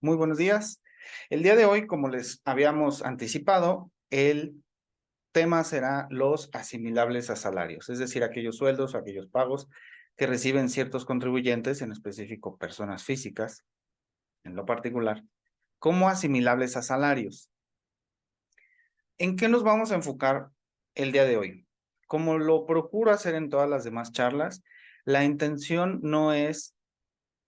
Muy buenos días. El día de hoy, como les habíamos anticipado, el tema será los asimilables a salarios, es decir, aquellos sueldos o aquellos pagos que reciben ciertos contribuyentes, en específico personas físicas, en lo particular, como asimilables a salarios. ¿En qué nos vamos a enfocar el día de hoy? Como lo procuro hacer en todas las demás charlas, la intención no es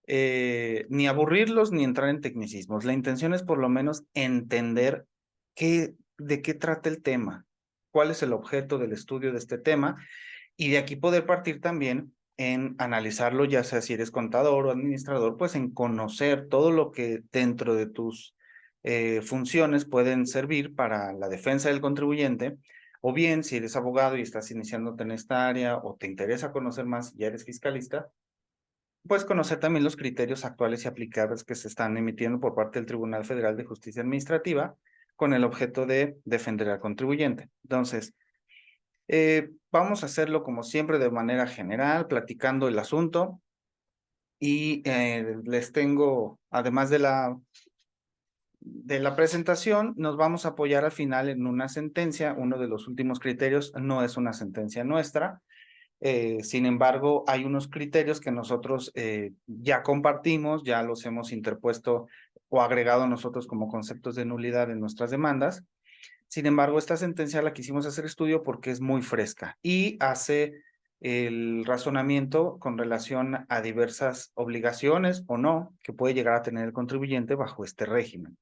ni aburrirlos ni entrar en tecnicismos. La intención es por lo menos entender de qué trata el tema, cuál es el objeto del estudio de este tema y de aquí poder partir también en analizarlo, ya sea si eres contador o administrador, pues en conocer todo lo que dentro de tus funciones pueden servir para la defensa del contribuyente, o bien si eres abogado y estás iniciándote en esta área o te interesa conocer más y ya eres fiscalista, puedes conocer también los criterios actuales y aplicables que se están emitiendo por parte del Tribunal Federal de Justicia Administrativa con el objeto de defender al contribuyente. Entonces, vamos a hacerlo como siempre de manera general, platicando el asunto y les tengo, además de la presentación, nos vamos a apoyar al final en una sentencia. Uno de los últimos criterios no es una sentencia nuestra. Sin embargo, hay unos criterios que nosotros ya compartimos, ya los hemos interpuesto o agregado nosotros como conceptos de nulidad en nuestras demandas. Sin embargo, esta sentencia la quisimos hacer estudio porque es muy fresca y hace el razonamiento con relación a diversas obligaciones o no que puede llegar a tener el contribuyente bajo este régimen.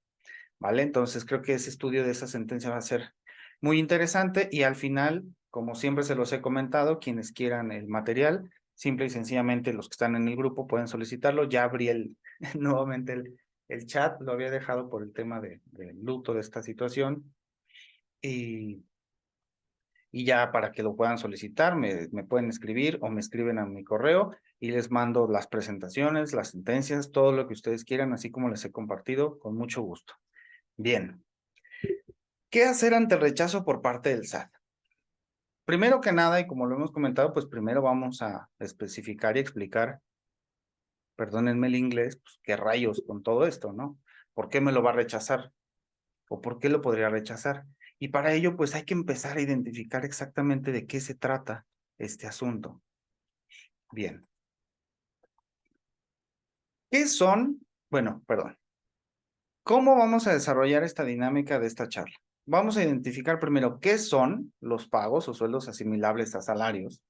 ¿Vale? Entonces creo que ese estudio de esa sentencia va a ser muy interesante y al final, como siempre se los he comentado, quienes quieran el material, simple y sencillamente los que están en el grupo pueden solicitarlo. Ya abrí nuevamente el chat, lo había dejado por el tema de luto de esta situación y, y ya para que lo puedan solicitar, me pueden escribir o me escriben a mi correo y les mando las presentaciones, las sentencias, todo lo que ustedes quieran, así como les he compartido, con mucho gusto. Bien. ¿Qué hacer ante el rechazo por parte del SAT? Primero que nada, y como lo hemos comentado, pues primero vamos a especificar y explicar, perdónenme el inglés, pues qué rayos con todo esto, ¿no? ¿Por qué me lo va a rechazar? ¿O por qué lo podría rechazar? Y para ello, pues hay que empezar a identificar exactamente de qué se trata este asunto. Bien. ¿Qué son? Bueno, perdón. ¿Cómo vamos a desarrollar esta dinámica de esta charla? Vamos a identificar primero qué son los pagos o sueldos asimilables a salarios.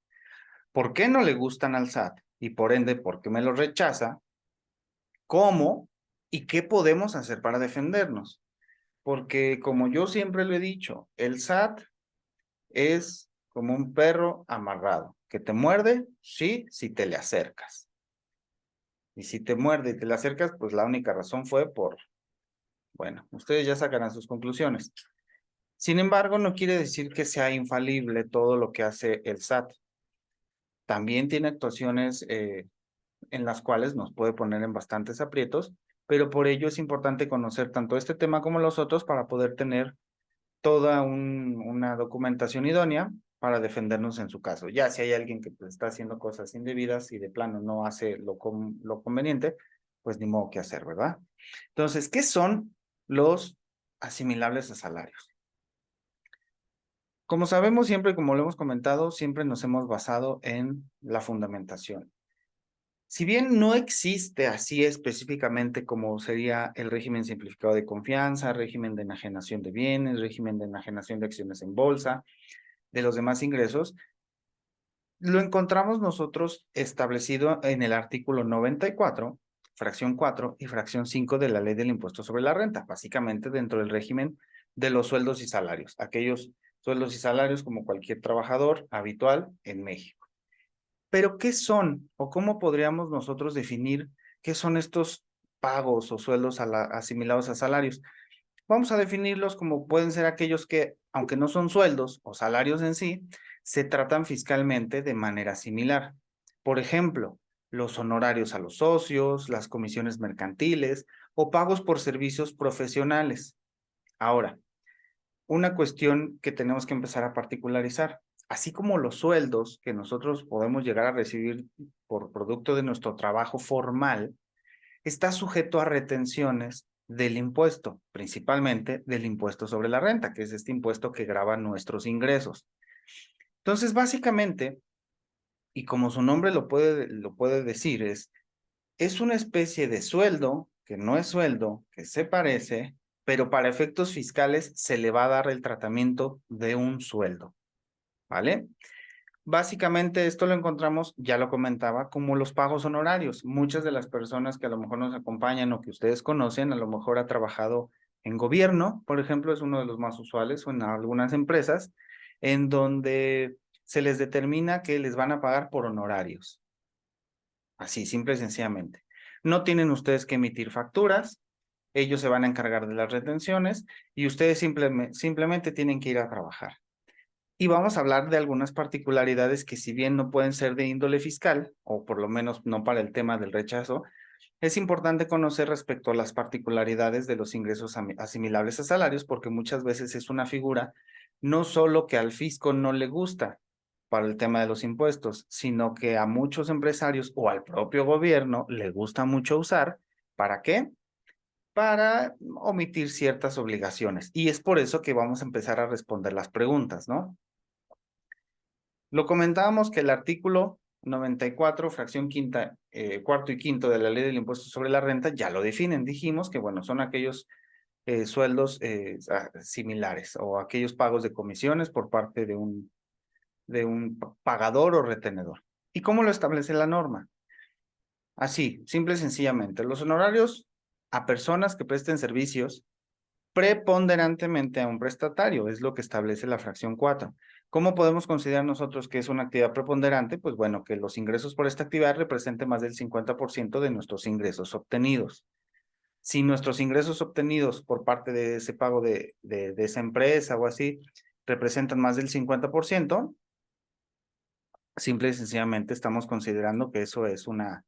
¿Por qué no le gustan al SAT? Y por ende, ¿por qué me los rechaza? ¿Cómo? ¿Y qué podemos hacer para defendernos? Porque como yo siempre lo he dicho, el SAT es como un perro amarrado, que te muerde, sí, si te le acercas. Y si te muerde y te le acercas, pues la única razón fue bueno, ustedes ya sacarán sus conclusiones. Sin embargo, no quiere decir que sea infalible todo lo que hace el SAT. También tiene actuaciones en las cuales nos puede poner en bastantes aprietos, pero por ello es importante conocer tanto este tema como los otros para poder tener toda una documentación idónea para defendernos en su caso. Ya si hay alguien que pues, está haciendo cosas indebidas y de plano no hace lo conveniente, pues ni modo que hacer, ¿verdad? Entonces, ¿qué son los asimilables a salarios? Como sabemos siempre, como lo hemos comentado, siempre nos hemos basado en la fundamentación. Si bien no existe así específicamente como sería el régimen simplificado de confianza, régimen de enajenación de bienes, régimen de enajenación de acciones en bolsa, de los demás ingresos, lo encontramos nosotros establecido en el artículo 94, fracción 4 y fracción 5 de la Ley del Impuesto sobre la Renta, básicamente dentro del régimen de los sueldos y salarios, aquellos sueldos y salarios como cualquier trabajador habitual en México. Pero, ¿qué son o cómo podríamos nosotros definir qué son estos pagos o sueldos asimilados a salarios? Vamos a definirlos como pueden ser aquellos que, aunque no son sueldos o salarios en sí, se tratan fiscalmente de manera similar. Por ejemplo, los honorarios a los socios, las comisiones mercantiles o pagos por servicios profesionales. Ahora, una cuestión que tenemos que empezar a particularizar. Así como los sueldos que nosotros podemos llegar a recibir por producto de nuestro trabajo formal, está sujeto a retenciones del impuesto, principalmente del impuesto sobre la renta, que es este impuesto que grava nuestros ingresos. Entonces, básicamente, y como su nombre lo puede decir, es una especie de sueldo, que no es sueldo, que se parece, pero para efectos fiscales se le va a dar el tratamiento de un sueldo, ¿vale? Básicamente esto lo encontramos, ya lo comentaba, como los pagos honorarios. Muchas de las personas que a lo mejor nos acompañan o que ustedes conocen, a lo mejor ha trabajado en gobierno, por ejemplo, es uno de los más usuales, o en algunas empresas, en donde se les determina que les van a pagar por honorarios. Así, simple y sencillamente. No tienen ustedes que emitir facturas, ellos se van a encargar de las retenciones y ustedes simplemente tienen que ir a trabajar. Y vamos a hablar de algunas particularidades que si bien no pueden ser de índole fiscal, o por lo menos no para el tema del rechazo, es importante conocer respecto a las particularidades de los ingresos asimilables a salarios, porque muchas veces es una figura no solo que al fisco no le gusta para el tema de los impuestos, sino que a muchos empresarios o al propio gobierno le gusta mucho usar. ¿Para qué? Para omitir ciertas obligaciones. Y es por eso que vamos a empezar a responder las preguntas, ¿no? Lo comentábamos que el artículo 94, fracción quinta, cuarto y quinto de la ley del impuesto sobre la renta ya lo definen. Dijimos que, bueno, son aquellos sueldos similares o aquellos pagos de comisiones por parte de un pagador o retenedor. ¿Y cómo lo establece la norma? Así, simple y sencillamente, los honorarios a personas que presten servicios preponderantemente a un prestatario, es lo que establece la fracción 4. ¿Cómo podemos considerar nosotros que es una actividad preponderante? Pues bueno, que los ingresos por esta actividad representen más del 50% de nuestros ingresos obtenidos. Si nuestros ingresos obtenidos por parte de ese pago de esa empresa o así representan más del 50%, simple y sencillamente estamos considerando que eso es una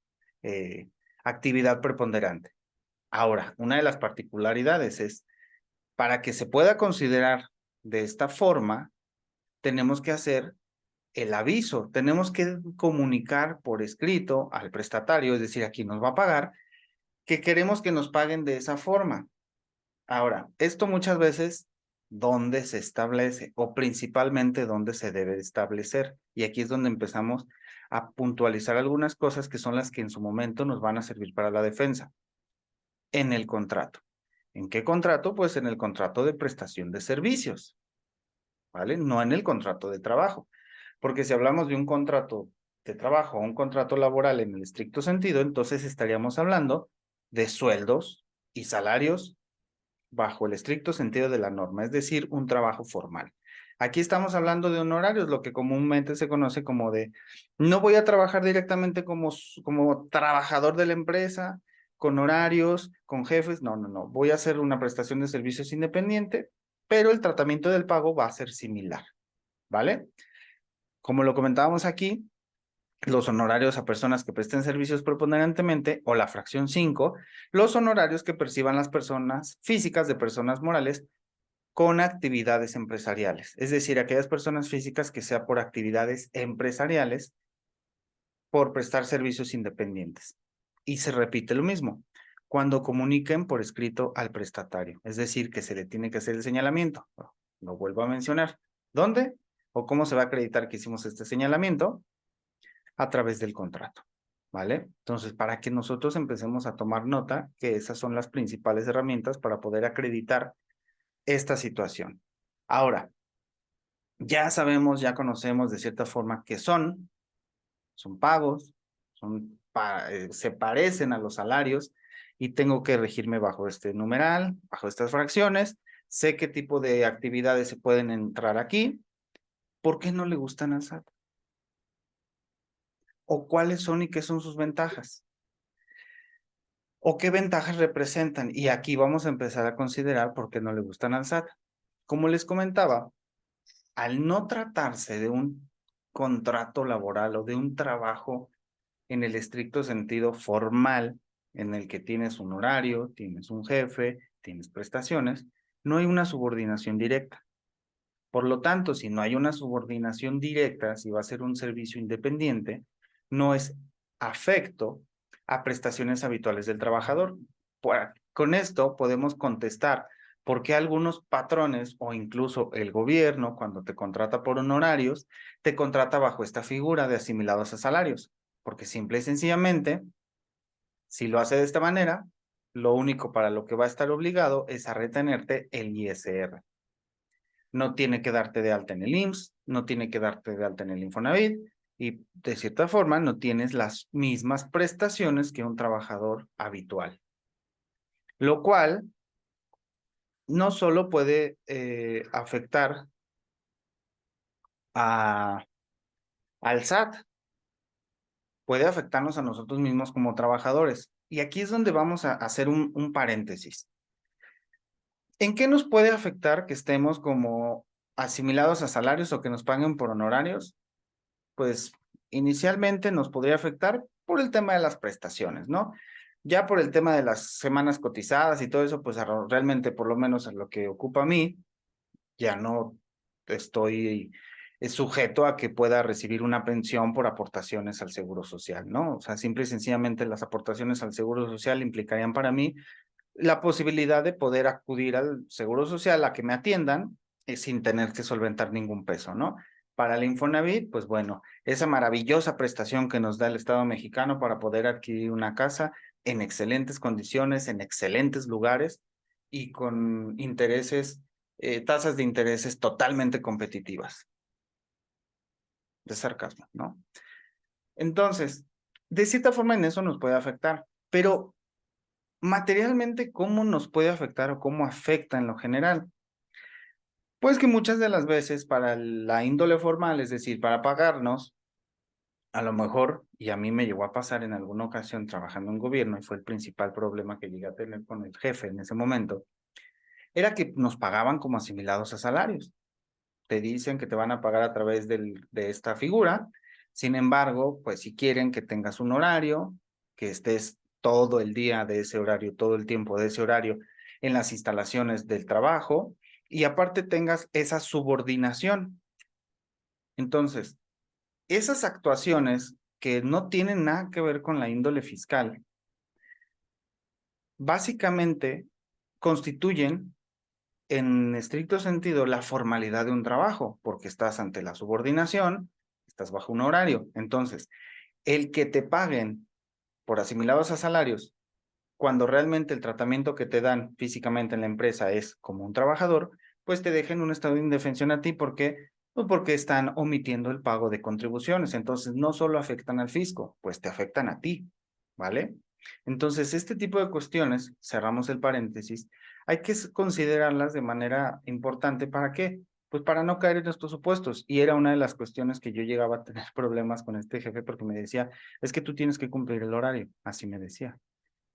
actividad preponderante. Ahora, una de las particularidades es, para que se pueda considerar de esta forma, tenemos que hacer el aviso, tenemos que comunicar por escrito al prestatario, es decir, a quien nos va a pagar, que queremos que nos paguen de esa forma. Ahora, esto muchas veces, ¿dónde se establece? O principalmente, ¿dónde se debe establecer? Y aquí es donde empezamos a puntualizar algunas cosas que son las que en su momento nos van a servir para la defensa. En el contrato. ¿En qué contrato? Pues en el contrato de prestación de servicios, ¿vale? No en el contrato de trabajo. Porque si hablamos de un contrato de trabajo o un contrato laboral en el estricto sentido, entonces estaríamos hablando de sueldos y salarios bajo el estricto sentido de la norma, es decir, un trabajo formal. Aquí estamos hablando de honorarios, lo que comúnmente se conoce como de, no voy a trabajar directamente como trabajador de la empresa, con horarios, con jefes, no, voy a hacer una prestación de servicios independiente, pero el tratamiento del pago va a ser similar, ¿vale? Como lo comentábamos aquí, los honorarios a personas que presten servicios preponderantemente, o la fracción 5, los honorarios que perciban las personas físicas de personas morales con actividades empresariales. Es decir, aquellas personas físicas que sea por actividades empresariales, por prestar servicios independientes. Y se repite lo mismo, cuando comuniquen por escrito al prestatario. Es decir, que se le tiene que hacer el señalamiento. Lo vuelvo a mencionar. ¿Dónde o cómo se va a acreditar que hicimos este señalamiento? A través del contrato, ¿vale? Entonces, para que nosotros empecemos a tomar nota que esas son las principales herramientas para poder acreditar esta situación. Ahora, ya sabemos, ya conocemos de cierta forma qué son pagos, se parecen a los salarios y tengo que regirme bajo este numeral, bajo estas fracciones, sé qué tipo de actividades se pueden entrar aquí. ¿Por qué no le gustan al SAT? ¿O cuáles son y qué son sus ventajas? ¿O qué ventajas representan? Y aquí vamos a empezar a considerar por qué no le gustan al SAT. Como les comentaba, al no tratarse de un contrato laboral o de un trabajo en el estricto sentido formal, en el que tienes un horario, tienes un jefe, tienes prestaciones, no hay una subordinación directa. Por lo tanto, si no hay una subordinación directa, si va a ser un servicio independiente, no es afecto a prestaciones habituales del trabajador. Con esto podemos contestar por qué algunos patrones o incluso el gobierno, cuando te contrata por honorarios, te contrata bajo esta figura de asimilados a salarios. Porque simple y sencillamente, si lo hace de esta manera, lo único para lo que va a estar obligado es a retenerte el ISR. No tiene que darte de alta en el IMSS, no tiene que darte de alta en el Infonavit y de cierta forma no tienes las mismas prestaciones que un trabajador habitual. Lo cual no solo puede afectar al SAT, puede afectarnos a nosotros mismos como trabajadores. Y aquí es donde vamos a hacer un paréntesis. ¿En qué nos puede afectar que estemos como asimilados a salarios o que nos paguen por honorarios? Pues inicialmente nos podría afectar por el tema de las prestaciones, ¿no? Ya por el tema de las semanas cotizadas y todo eso, pues realmente por lo menos en lo que ocupa a mí, ya no estoy sujeto a que pueda recibir una pensión por aportaciones al Seguro Social, ¿no? O sea, simple y sencillamente las aportaciones al Seguro Social implicarían para mí la posibilidad de poder acudir al Seguro Social a que me atiendan sin tener que solventar ningún peso, ¿no? Para el Infonavit, pues bueno, esa maravillosa prestación que nos da el Estado mexicano para poder adquirir una casa en excelentes condiciones, en excelentes lugares y con intereses, tasas de intereses totalmente competitivas. De sarcasmo, ¿no? Entonces, de cierta forma en eso nos puede afectar, pero materialmente, ¿cómo nos puede afectar o cómo afecta en lo general? Pues que muchas de las veces para la índole formal, es decir, para pagarnos, a lo mejor, y a mí me llegó a pasar en alguna ocasión trabajando en gobierno, y fue el principal problema que llegué a tener con el jefe en ese momento, era que nos pagaban como asimilados a salarios. Te dicen que te van a pagar a través de esta figura, sin embargo, pues si quieren que tengas un horario, que estés todo el día de ese horario, todo el tiempo de ese horario en las instalaciones del trabajo, y aparte tengas esa subordinación. Entonces, esas actuaciones que no tienen nada que ver con la índole fiscal, básicamente constituyen en estricto sentido la formalidad de un trabajo, porque estás ante la subordinación, estás bajo un horario. Entonces, el que te paguen por asimilados a salarios, cuando realmente el tratamiento que te dan físicamente en la empresa es como un trabajador, pues te dejen un estado de indefensión a ti porque pues porque están omitiendo el pago de contribuciones. Entonces, no solo afectan al fisco, pues te afectan a ti, ¿vale? Entonces, este tipo de cuestiones, cerramos el paréntesis, hay que considerarlas de manera importante. ¿Para qué? Pues para no caer en estos supuestos. Y era una de las cuestiones que yo llegaba a tener problemas con este jefe porque me decía, es que tú tienes que cumplir el horario. Así me decía.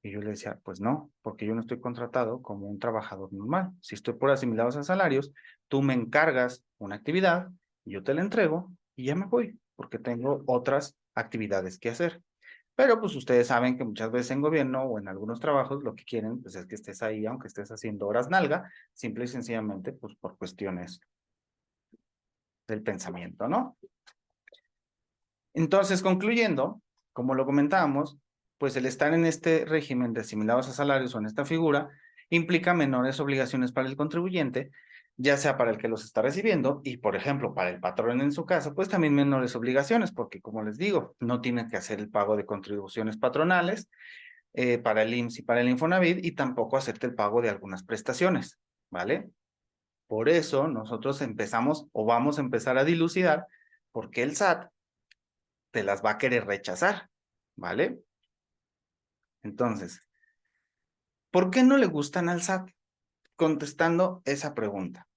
Y yo le decía, pues no, porque yo no estoy contratado como un trabajador normal. Si estoy por asimilados a salarios, tú me encargas una actividad, yo te la entrego y ya me voy, porque tengo otras actividades que hacer. Pero pues ustedes saben que muchas veces en gobierno o en algunos trabajos lo que quieren pues es que estés ahí, aunque estés haciendo horas nalga, simple y sencillamente pues por cuestiones del pensamiento, ¿no? Entonces, concluyendo, como lo comentábamos, pues el estar en este régimen de asimilados a salarios o en esta figura implica menores obligaciones para el contribuyente, ya sea para el que los está recibiendo y, por ejemplo, para el patrón en su caso, pues también menores obligaciones, porque como les digo, no tienen que hacer el pago de contribuciones patronales para el IMSS y para el Infonavit y tampoco hacerte el pago de algunas prestaciones, ¿vale? Por eso nosotros empezamos o vamos a empezar a dilucidar por qué el SAT te las va a querer rechazar, ¿vale? Entonces, ¿por qué no le gustan al SAT? Contestando esa pregunta.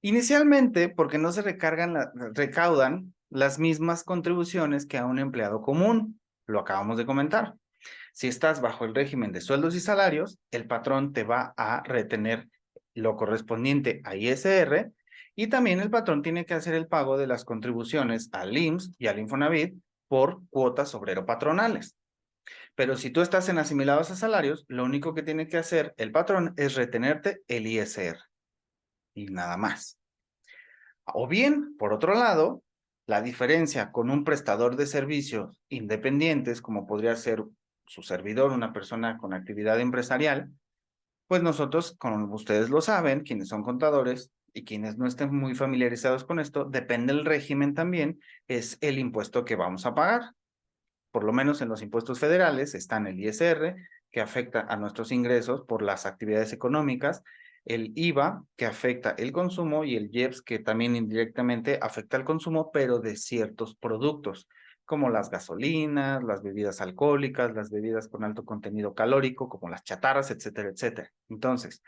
Inicialmente, porque no se recaudan las mismas contribuciones que a un empleado común. Lo acabamos de comentar. Si estás bajo el régimen de sueldos y salarios, el patrón te va a retener lo correspondiente a ISR y también el patrón tiene que hacer el pago de las contribuciones al IMSS y al Infonavit por cuotas obrero-patronales. Pero si tú estás en asimilados a salarios, lo único que tiene que hacer el patrón es retenerte el ISR y nada más. O bien, por otro lado, la diferencia con un prestador de servicios independientes, como podría ser su servidor, una persona con actividad empresarial, pues nosotros, como ustedes lo saben, quienes son contadores y quienes no estén muy familiarizados con esto, depende del régimen también, es el impuesto que vamos a pagar. Por lo menos en los impuestos federales están el ISR, que afecta a nuestros ingresos por las actividades económicas, el IVA, que afecta el consumo, y el IEPS, que también indirectamente afecta el consumo, pero de ciertos productos, como las gasolinas, las bebidas alcohólicas, las bebidas con alto contenido calórico, como las chatarras, etcétera, etcétera. Entonces,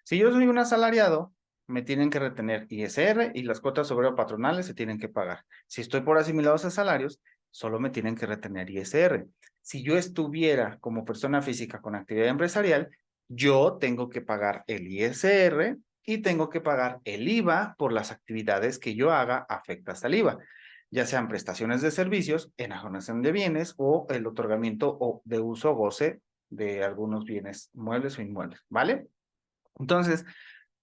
si yo soy un asalariado, me tienen que retener ISR y las cuotas obrero-patronales se tienen que pagar. Si estoy por asimilados a salarios, solo me tienen que retener ISR. Si yo estuviera como persona física con actividad empresarial, yo tengo que pagar el ISR y tengo que pagar el IVA por las actividades que yo haga afectas al IVA, ya sean prestaciones de servicios, enajenación de bienes o el otorgamiento o de uso o goce de algunos bienes muebles o inmuebles, ¿vale? Entonces,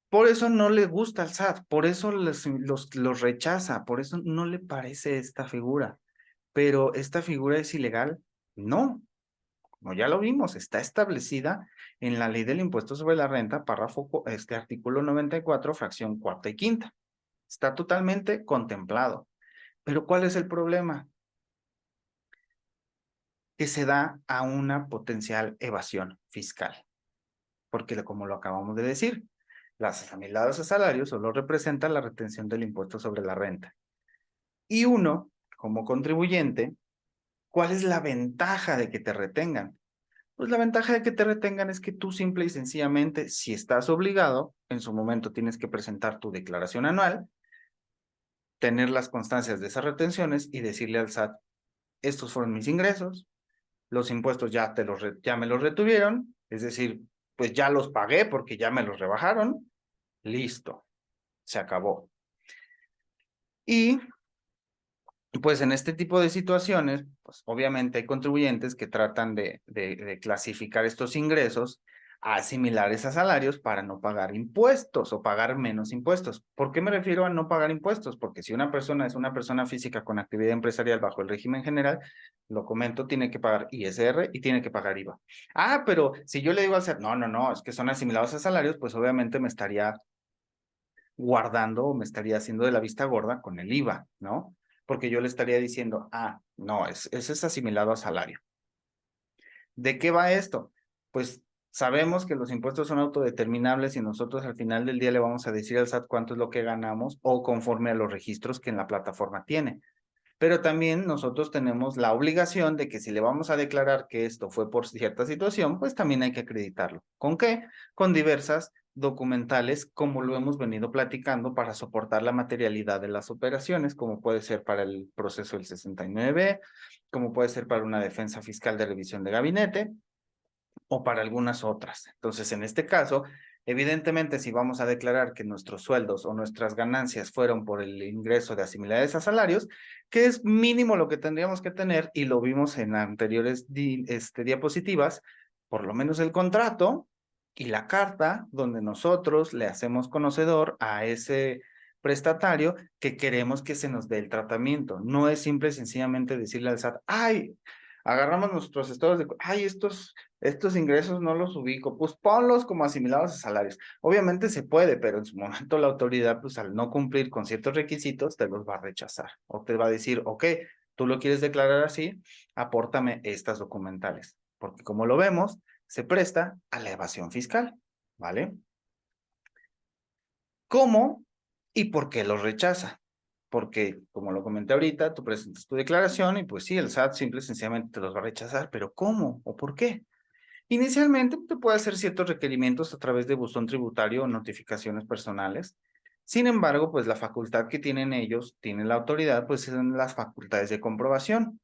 por eso no le gusta al SAT, por eso los rechaza, por eso no le parece esta figura. Pero ¿esta figura es ilegal? No, como ya lo vimos, está establecida en la Ley del Impuesto sobre la Renta, artículo 94, fracción cuarta y quinta. Está totalmente contemplado. Pero ¿cuál es el problema? Que se da a una potencial evasión fiscal. Porque como lo acabamos de decir, las asimiladas a salarios solo representan la retención del impuesto sobre la renta. Y uno, como contribuyente, ¿cuál es la ventaja de que te retengan? Pues la ventaja de que te retengan es que tú simple y sencillamente, si estás obligado, en su momento tienes que presentar tu declaración anual, tener las constancias de esas retenciones y decirle al SAT, estos fueron mis ingresos, los impuestos ya me los retuvieron, es decir, pues ya los pagué porque ya me los rebajaron, listo, se acabó. Y pues en este tipo de situaciones, pues obviamente hay contribuyentes que tratan de clasificar estos ingresos a similares a salarios para no pagar impuestos o pagar menos impuestos. ¿Por qué me refiero a no pagar impuestos? Porque si una persona es una persona física con actividad empresarial bajo el régimen general, lo comento, tiene que pagar ISR y tiene que pagar IVA. Ah, pero si yo le digo al SAT, no, es que son asimilados a salarios, pues obviamente me estaría guardando o me estaría haciendo de la vista gorda con el IVA, ¿no? Porque yo le estaría diciendo, no, ese es asimilado a salario. ¿De qué va esto? Pues sabemos que los impuestos son autodeterminables y nosotros al final del día le vamos a decir al SAT cuánto es lo que ganamos o conforme a los registros que en la plataforma tiene. Pero también nosotros tenemos la obligación de que si le vamos a declarar que esto fue por cierta situación, pues también hay que acreditarlo. ¿Con qué? Con diversas documentales, como lo hemos venido platicando, para soportar la materialidad de las operaciones, como puede ser para el proceso del 69, como puede ser para una defensa fiscal de revisión de gabinete, o para algunas otras. Entonces, en este caso, evidentemente, si vamos a declarar que nuestros sueldos o nuestras ganancias fueron por el ingreso de asimilades a salarios, que es mínimo lo que tendríamos que tener, y lo vimos en anteriores diapositivas, por lo menos el contrato y la carta donde nosotros le hacemos conocedor a ese prestatario que queremos que se nos dé el tratamiento. No es simple y sencillamente decirle al SAT, agarramos nuestros estados de, estos ingresos no los ubico, pues ponlos como asimilados a salarios. Obviamente se puede, pero en su momento la autoridad, pues al no cumplir con ciertos requisitos, te los va a rechazar o te va a decir, ok, tú lo quieres declarar así, apórtame estas documentales, porque como lo vemos, se presta a la evasión fiscal, ¿vale? ¿Cómo y por qué los rechaza? Porque, como lo comenté ahorita, tú presentas tu declaración y pues sí, el SAT simple y sencillamente te los va a rechazar, pero ¿cómo o por qué? Inicialmente te puede hacer ciertos requerimientos a través de buzón tributario o notificaciones personales. Sin embargo, pues la facultad que tienen ellos, tienen la autoridad, pues son las facultades de comprobación.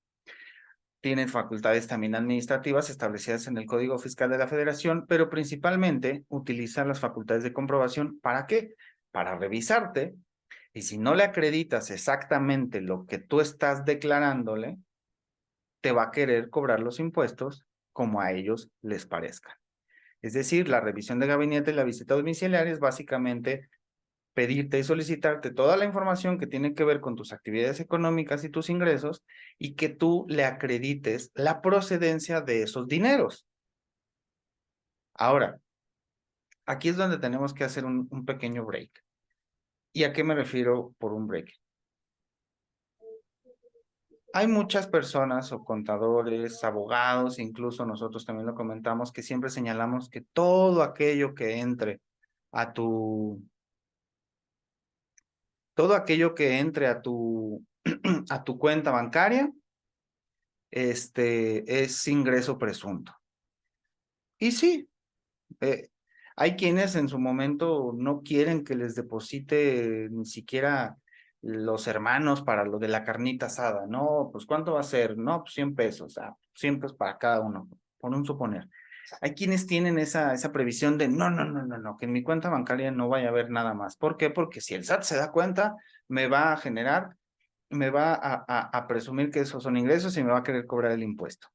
Tienen facultades también administrativas establecidas en el Código Fiscal de la Federación, pero principalmente utilizan las facultades de comprobación. ¿Para qué? Para revisarte, y si no le acreditas exactamente lo que tú estás declarándole, te va a querer cobrar los impuestos como a ellos les parezca. Es decir, la revisión de gabinete y la visita domiciliaria es básicamente pedirte y solicitarte toda la información que tiene que ver con tus actividades económicas y tus ingresos y que tú le acredites la procedencia de esos dineros. Ahora, aquí es donde tenemos que hacer un pequeño break. ¿Y a qué me refiero por un break? Hay muchas personas o contadores, abogados, incluso nosotros también lo comentamos, que siempre señalamos que todo aquello que entre a tu, todo aquello que entre a tu, a tu cuenta bancaria, es ingreso presunto. Y sí, eh, hay quienes en su momento no quieren que les deposite ni siquiera los hermanos para lo de la carnita asada. No, pues ¿cuánto va a ser? No, pues 100 pesos, 100 pesos para cada uno, por un suponer. Hay quienes tienen esa previsión de no, que en mi cuenta bancaria no vaya a haber nada más. ¿Por qué? Porque si el SAT se da cuenta, me va a generar, me va a presumir que esos son ingresos y me va a querer cobrar el impuesto.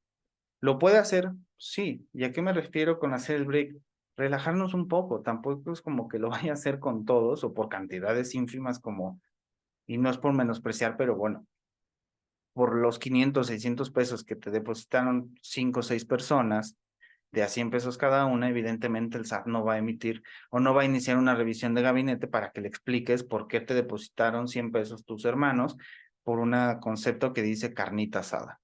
¿Lo puede hacer? Sí. ¿Y a qué me refiero con hacer el break? Relajarnos un poco. Tampoco es como que lo vaya a hacer con todos o por cantidades ínfimas como, y no es por menospreciar, pero bueno, por los 500, 600 pesos que te depositaron 5 o 6 personas, de a 100 pesos cada una, evidentemente el SAT no va a emitir o no va a iniciar una revisión de gabinete para que le expliques por qué te depositaron 100 pesos tus hermanos por un concepto que dice carnita asada.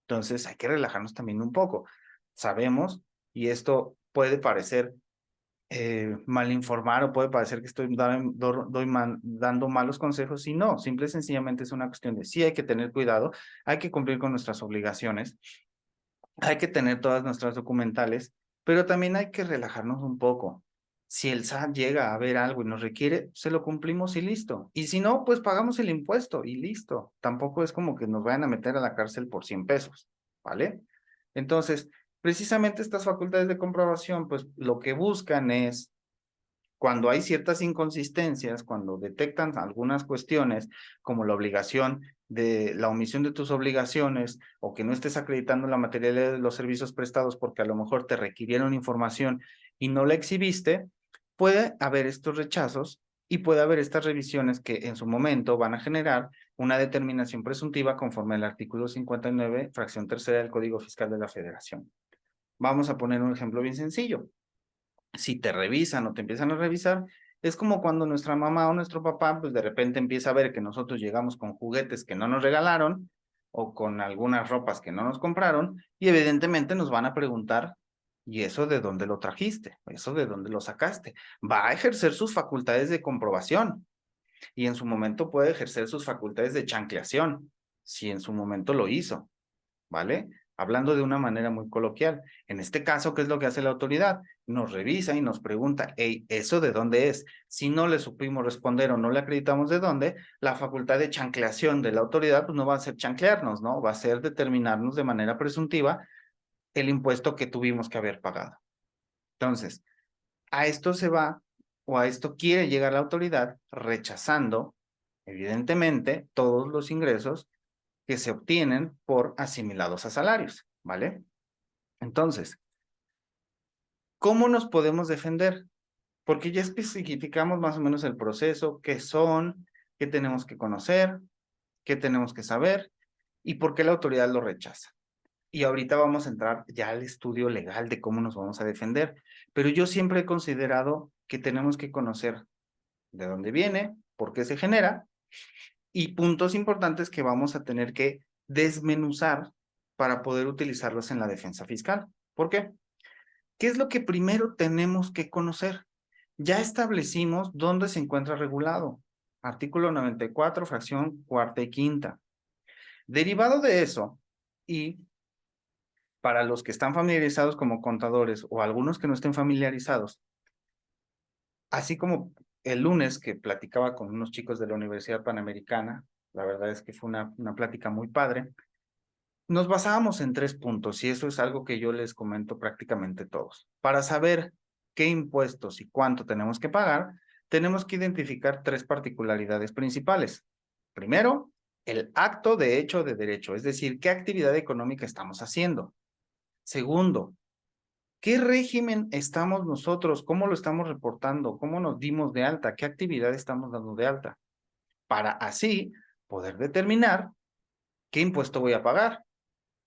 Entonces hay que relajarnos también un poco. Sabemos, y esto puede parecer mal informar o puede parecer que estoy dando malos consejos, y no, simple y sencillamente es una cuestión de sí hay que tener cuidado, hay que cumplir con nuestras obligaciones, hay que tener todas nuestras documentales, pero también hay que relajarnos un poco. Si el SAT llega a ver algo y nos requiere, se lo cumplimos y listo. Y si no, pues pagamos el impuesto y listo. Tampoco es como que nos vayan a meter a la cárcel por 100 pesos, ¿vale? Entonces, precisamente estas facultades de comprobación, pues lo que buscan es cuando hay ciertas inconsistencias, cuando detectan algunas cuestiones como la obligación de la omisión de tus obligaciones o que no estés acreditando la materialidad de los servicios prestados porque a lo mejor te requirieron información y no la exhibiste, puede haber estos rechazos y puede haber estas revisiones que en su momento van a generar una determinación presuntiva conforme al artículo 59, fracción tercera del Código Fiscal de la Federación. Vamos a poner un ejemplo bien sencillo. Si te revisan o te empiezan a revisar, es como cuando nuestra mamá o nuestro papá, pues de repente empieza a ver que nosotros llegamos con juguetes que no nos regalaron o con algunas ropas que no nos compraron y evidentemente nos van a preguntar, ¿y eso de dónde lo trajiste? ¿Eso de dónde lo sacaste? Va a ejercer sus facultades de comprobación y en su momento puede ejercer sus facultades de chancleación, si en su momento lo hizo. ¿Vale? Hablando de una manera muy coloquial. En este caso, ¿qué es lo que hace la autoridad? Nos revisa y nos pregunta, hey, ¿eso de dónde es? Si no le supimos responder o no le acreditamos de dónde, la facultad de chancleación de la autoridad pues no va a ser chanclearnos, ¿no? Va a ser determinarnos de manera presuntiva el impuesto que tuvimos que haber pagado. Entonces, a esto se va o a esto quiere llegar la autoridad rechazando, evidentemente, todos los ingresos que se obtienen por asimilados a salarios, ¿vale? Entonces, ¿cómo nos podemos defender? Porque ya especificamos más o menos el proceso, qué son, qué tenemos que conocer, qué tenemos que saber y por qué la autoridad lo rechaza. Y ahorita vamos a entrar ya al estudio legal de cómo nos vamos a defender, pero yo siempre he considerado que tenemos que conocer de dónde viene, por qué se genera y puntos importantes que vamos a tener que desmenuzar para poder utilizarlos en la defensa fiscal. ¿Por qué? ¿Qué es lo que primero tenemos que conocer? Ya establecimos dónde se encuentra regulado. Artículo 94, fracción cuarta y quinta. Derivado de eso, y para los que están familiarizados como contadores o algunos que no estén familiarizados, así como el lunes que platicaba con unos chicos de la Universidad Panamericana, la verdad es que fue una plática muy padre, nos basábamos en 3 puntos y eso es algo que yo les comento prácticamente todos. Para saber qué impuestos y cuánto tenemos que pagar, tenemos que identificar 3 particularidades principales. Primero, el acto de hecho de derecho, es decir, qué actividad económica estamos haciendo. Segundo, ¿Qué régimen estamos nosotros? ¿Cómo lo estamos reportando? ¿Cómo nos dimos de alta? ¿Qué actividad estamos dando de alta? Para así poder determinar qué impuesto voy a pagar.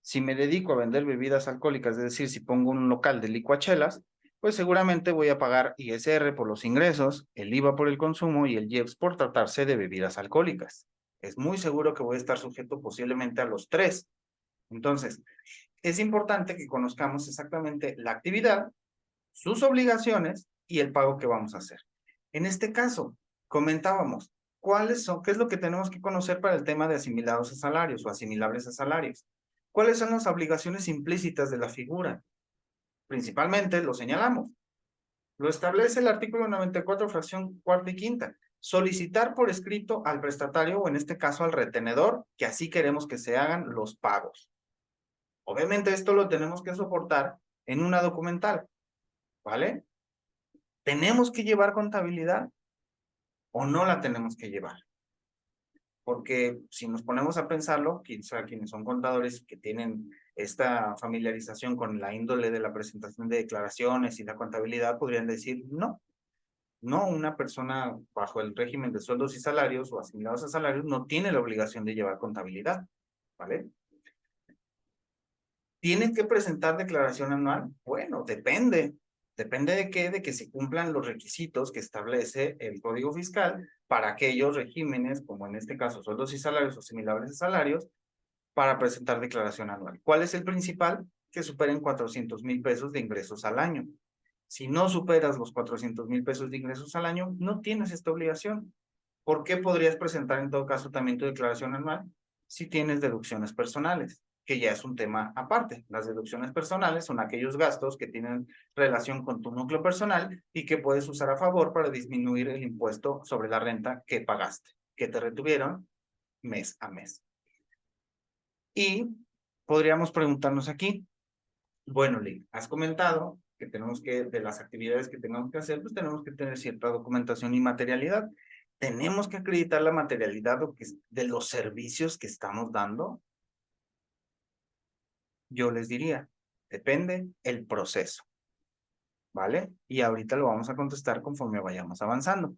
Si me dedico a vender bebidas alcohólicas, es decir, si pongo un local de licuachelas, pues seguramente voy a pagar ISR por los ingresos, el IVA por el consumo y el IEPS por tratarse de bebidas alcohólicas. Es muy seguro que voy a estar sujeto posiblemente a los tres. Entonces, es importante que conozcamos exactamente la actividad, sus obligaciones y el pago que vamos a hacer. En este caso, comentábamos, qué es lo que tenemos que conocer para el tema de asimilados a salarios o asimilables a salarios? ¿Cuáles son las obligaciones implícitas de la figura? Principalmente lo señalamos. Lo establece el artículo 94, fracción cuarta y quinta. Solicitar por escrito al prestatario o en este caso al retenedor que así queremos que se hagan los pagos. Obviamente esto lo tenemos que soportar en una documental, ¿vale? ¿Tenemos que llevar contabilidad o no la tenemos que llevar? Porque si nos ponemos a pensarlo, quizá quienes son contadores que tienen esta familiarización con la índole de la presentación de declaraciones y la contabilidad, podrían decir no. No, una persona bajo el régimen de sueldos y salarios o asimilados a salarios no tiene la obligación de llevar contabilidad, ¿vale? ¿Tienen que presentar declaración anual? Bueno, depende. ¿Depende de qué? De que se cumplan los requisitos que establece el Código Fiscal para aquellos regímenes, como en este caso sueldos y salarios o similares a salarios, para presentar declaración anual. ¿Cuál es el principal? Que superen 400,000 pesos de ingresos al año. Si no superas los 400,000 pesos de ingresos al año, no tienes esta obligación. ¿Por qué podrías presentar en todo caso también tu declaración anual? Si tienes deducciones personales, que ya es un tema aparte. Las deducciones personales son aquellos gastos que tienen relación con tu núcleo personal y que puedes usar a favor para disminuir el impuesto sobre la renta que pagaste, que te retuvieron mes a mes. Y podríamos preguntarnos aquí, bueno, Lee, has comentado que tenemos que, de las actividades que tenemos que hacer, pues tenemos que tener cierta documentación y materialidad. ¿Tenemos que acreditar la materialidad de los servicios que estamos dando? Yo les diría, depende el proceso, ¿vale? Y ahorita lo vamos a contestar conforme vayamos avanzando.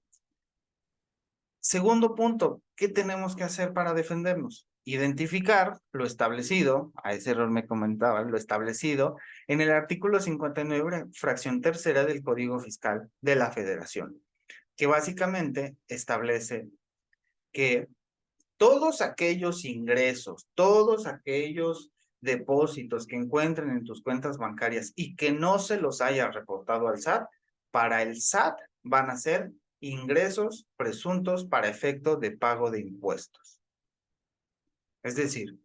Segundo punto, ¿qué tenemos que hacer para defendernos? Identificar lo establecido, a ese error me comentaba, lo establecido en el artículo 59, fracción tercera del Código Fiscal de la Federación, que básicamente establece que todos aquellos ingresos, todos aquellos depósitos que encuentren en tus cuentas bancarias y que no se los haya reportado al SAT, para el SAT van a ser ingresos presuntos para efecto de pago de impuestos. Es decir,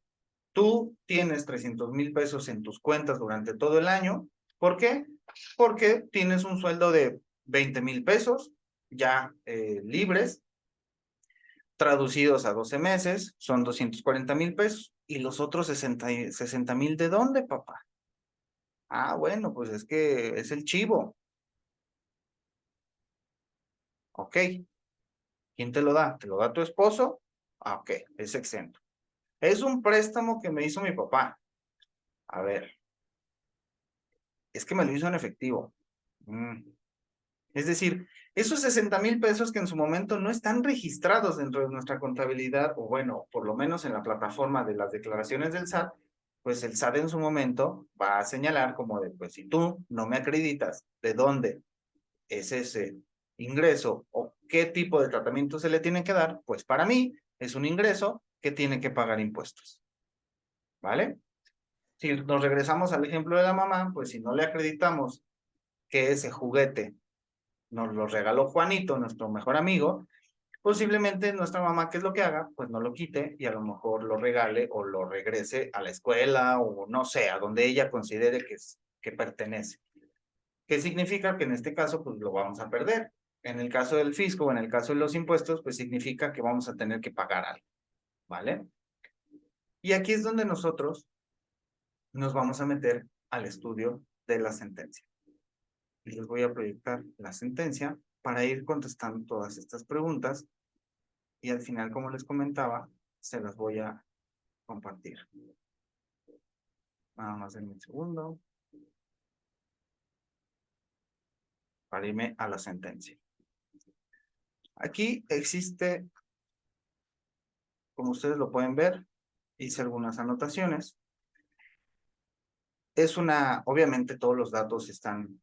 tú tienes 300,000 pesos en tus cuentas durante todo el año. ¿Por qué? Porque tienes un sueldo de 20,000 pesos ya libres, traducidos a 12 meses, son 240,000 pesos. ¿Y los otros 60,000 de dónde, papá? Ah, bueno, pues es que es el chivo. Ok. ¿Quién te lo da? ¿Te lo da tu esposo? Ah, ok, es exento. Es un préstamo que me hizo mi papá. A ver, es que me lo hizo en efectivo. Es decir, esos 60,000 pesos que en su momento no están registrados dentro de nuestra contabilidad, o bueno, por lo menos en la plataforma de las declaraciones del SAT, pues el SAT en su momento va a señalar como de, pues si tú no me acreditas de dónde es ese ingreso o qué tipo de tratamiento se le tiene que dar, pues para mí es un ingreso que tiene que pagar impuestos. ¿Vale? Si nos regresamos al ejemplo de la mamá, pues si no le acreditamos que ese juguete nos lo regaló Juanito, nuestro mejor amigo, posiblemente nuestra mamá, ¿qué es lo que haga? Pues no lo quite y a lo mejor lo regale o lo regrese a la escuela o no sé, a donde ella considere que pertenece. ¿Qué significa? Que en este caso, pues lo vamos a perder. En el caso del fisco o en el caso de los impuestos, pues significa que vamos a tener que pagar algo, ¿vale? Y aquí es donde nosotros nos vamos a meter al estudio de la sentencia. Y les voy a proyectar la sentencia para ir contestando todas estas preguntas y al final, como les comentaba, se las voy a compartir. Nada más en un segundo. para irme a la sentencia. Aquí existe, como ustedes lo pueden ver, hice algunas anotaciones. Es obviamente todos los datos están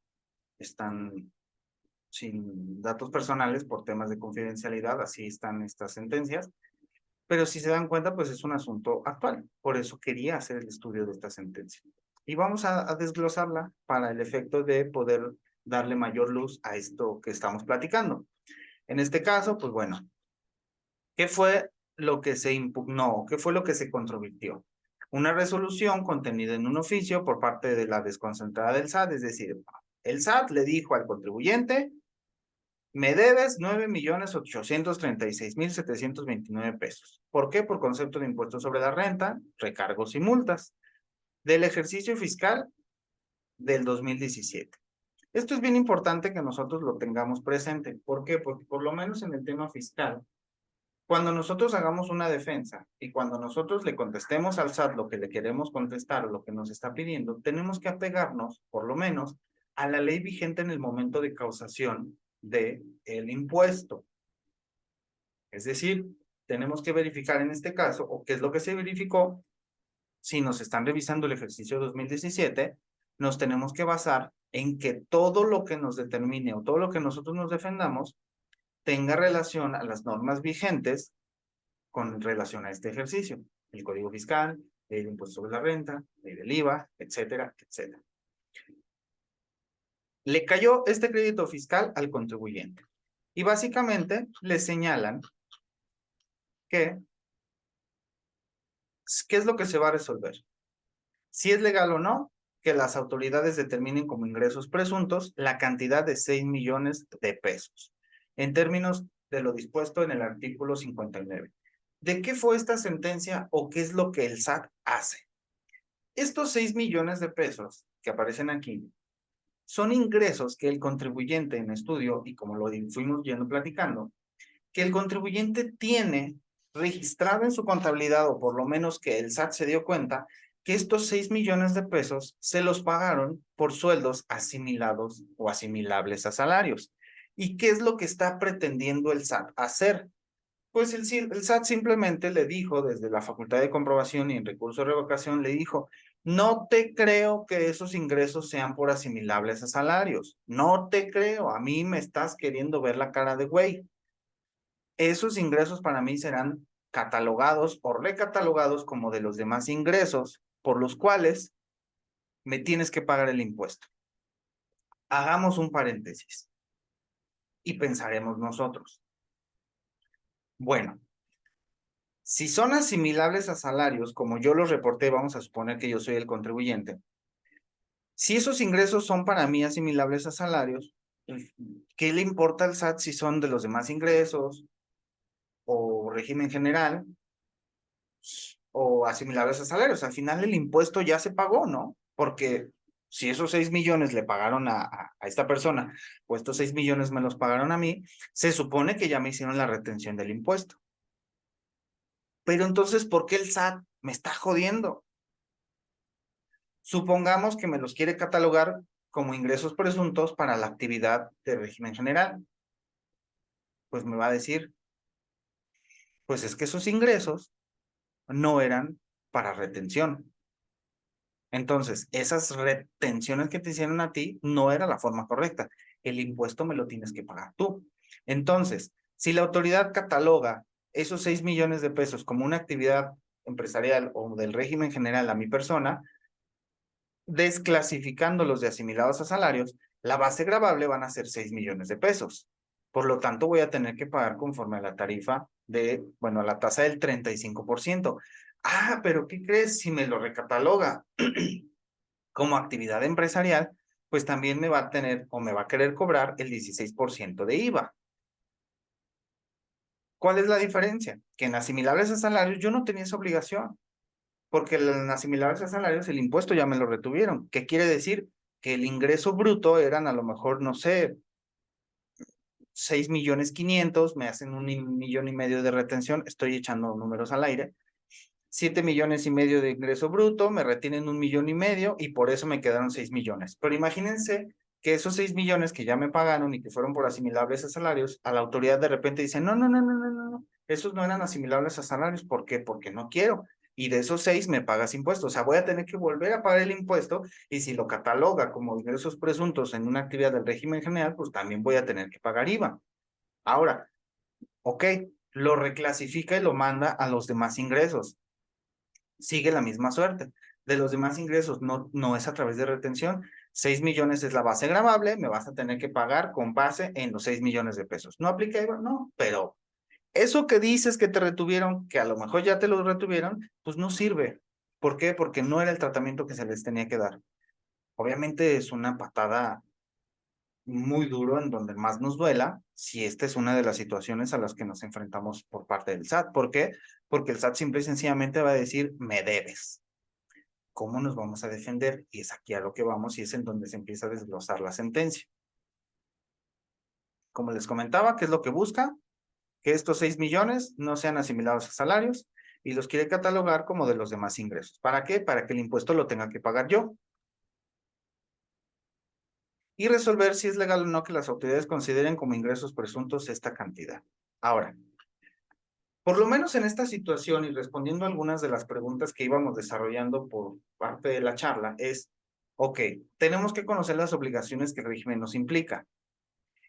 sin datos personales por temas de confidencialidad, así están estas sentencias. Pero si se dan cuenta, pues es un asunto actual. Por eso quería hacer el estudio de esta sentencia. Y vamos a desglosarla para el efecto de poder darle mayor luz a esto que estamos platicando. En este caso, pues bueno, ¿qué fue lo que se impugnó? ¿Qué fue lo que se controvirtió? Una resolución contenida en un oficio por parte de la desconcentrada del SAT, es decir, el SAT le dijo al contribuyente: me debes 9,836,729 pesos. ¿Por qué? Por concepto de impuesto sobre la renta, recargos y multas del ejercicio fiscal del 2017. Esto es bien importante que nosotros lo tengamos presente. ¿Por qué? Porque por lo menos en el tema fiscal, cuando nosotros hagamos una defensa y cuando nosotros le contestemos al SAT lo que le queremos contestar o lo que nos está pidiendo, tenemos que apegarnos, por lo menos, a la ley vigente en el momento de causación del impuesto. Es decir, tenemos que verificar en este caso, o qué es lo que se verificó, si nos están revisando el ejercicio 2017, nos tenemos que basar en que todo lo que nos determine o todo lo que nosotros nos defendamos tenga relación a las normas vigentes con relación a este ejercicio. El Código Fiscal, el Impuesto sobre la Renta, ley del IVA, etcétera, etcétera. Le cayó este crédito fiscal al contribuyente. Y básicamente le señalan que, ¿qué es lo que se va a resolver? Si es legal o no, que las autoridades determinen como ingresos presuntos la cantidad de 6 millones de pesos, en términos de lo dispuesto en el artículo 59. ¿De qué fue esta sentencia o qué es lo que el SAT hace? Estos 6 millones de pesos que aparecen aquí son ingresos que el contribuyente en estudio, y como lo fuimos yendo platicando, que el contribuyente tiene registrado en su contabilidad, o por lo menos que el SAT se dio cuenta, que estos 6 millones de pesos se los pagaron por sueldos asimilados o asimilables a salarios. ¿Y qué es lo que está pretendiendo el SAT hacer? Pues el SAT simplemente le dijo, desde la facultad de comprobación y en recurso de revocación, le dijo: no te creo que esos ingresos sean por asimilables a salarios. No te creo, a mí me estás queriendo ver la cara de güey. Esos ingresos para mí serán catalogados o recatalogados como de los demás ingresos por los cuales me tienes que pagar el impuesto. Hagamos un paréntesis y pensaremos nosotros. Bueno, si son asimilables a salarios, como yo los reporté, vamos a suponer que yo soy el contribuyente. Si esos ingresos son para mí asimilables a salarios, ¿qué le importa al SAT si son de los demás ingresos o régimen general o asimilables a salarios? Al final el impuesto ya se pagó, ¿no? Porque si esos 6 millones le pagaron a esta persona, o estos 6 millones me los pagaron a mí, se supone que ya me hicieron la retención del impuesto. Pero entonces, ¿por qué el SAT me está jodiendo? Supongamos que me los quiere catalogar como ingresos presuntos para la actividad de régimen general. Pues me va a decir, pues es que esos ingresos no eran para retención. Entonces, esas retenciones que te hicieron a ti no era la forma correcta. El impuesto me lo tienes que pagar tú. Entonces, si la autoridad cataloga esos 6 millones de pesos como una actividad empresarial o del régimen general a mi persona, desclasificándolos de asimilados a salarios, la base gravable van a ser 6 millones de pesos. Por lo tanto, voy a tener que pagar conforme a la tarifa de, bueno, a la tasa del 35%. Ah, pero ¿qué crees? Si me lo recataloga como actividad empresarial, pues también me va a tener o me va a querer cobrar el 16% de IVA. ¿Cuál es la diferencia? Que en asimilables a salarios yo no tenía esa obligación, porque en asimilables a salarios el impuesto ya me lo retuvieron. ¿Qué quiere decir? Que el ingreso bruto eran a lo mejor, no sé, 6,500,000, me hacen 1,500,000 de retención, estoy echando números al aire, 7,500,000 de ingreso bruto, me retienen 1,500,000 y por eso me quedaron 6 millones. Pero imagínense que esos 6 millones que ya me pagaron y que fueron por asimilables a salarios, a la autoridad de repente dice, no, no, no, no, no, no, no, esos no eran asimilables a salarios. ¿Por qué? Porque no quiero. Y de esos 6 me pagas impuestos. O sea, voy a tener que volver a pagar el impuesto y si lo cataloga como ingresos presuntos en una actividad del régimen general, pues también voy a tener que pagar IVA. Ahora, ok, lo reclasifica y lo manda a los demás ingresos. Sigue la misma suerte. De los demás ingresos no es a través de retención. 6 millones es la base gravable, me vas a tener que pagar con base en los 6 millones de pesos. ¿No aplica IVA? No, pero eso que dices que te retuvieron, que a lo mejor ya te lo retuvieron, pues no sirve. ¿Por qué? Porque no era el tratamiento que se les tenía que dar. Obviamente es una patada muy duro en donde más nos duela si esta es una de las situaciones a las que nos enfrentamos por parte del SAT. ¿Por qué? Porque el SAT simple y sencillamente va a decir, me debes. ¿Cómo nos vamos a defender? Y es aquí a lo que vamos y es en donde se empieza a desglosar la sentencia. Como les comentaba, ¿qué es lo que busca? Que estos 6 millones no sean asimilados a salarios y los quiere catalogar como de los demás ingresos. ¿Para qué? Para que el impuesto lo tenga que pagar yo. Y resolver si es legal o no que las autoridades consideren como ingresos presuntos esta cantidad. Ahora, por lo menos en esta situación y respondiendo a algunas de las preguntas que íbamos desarrollando por parte de la charla, es, ok, tenemos que conocer las obligaciones que el régimen nos implica.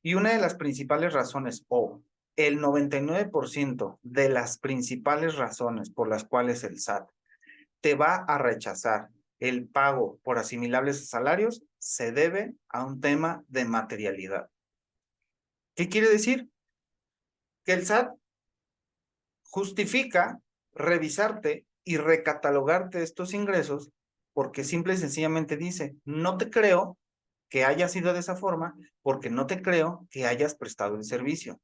Y una de las principales razones, o el 99% de las principales razones por las cuales el SAT te va a rechazar el pago por asimilables a salarios, se debe a un tema de materialidad. ¿Qué quiere decir? Que el SAT justifica revisarte y recatalogarte estos ingresos porque simple y sencillamente dice, no te creo que haya sido de esa forma porque no te creo que hayas prestado el servicio.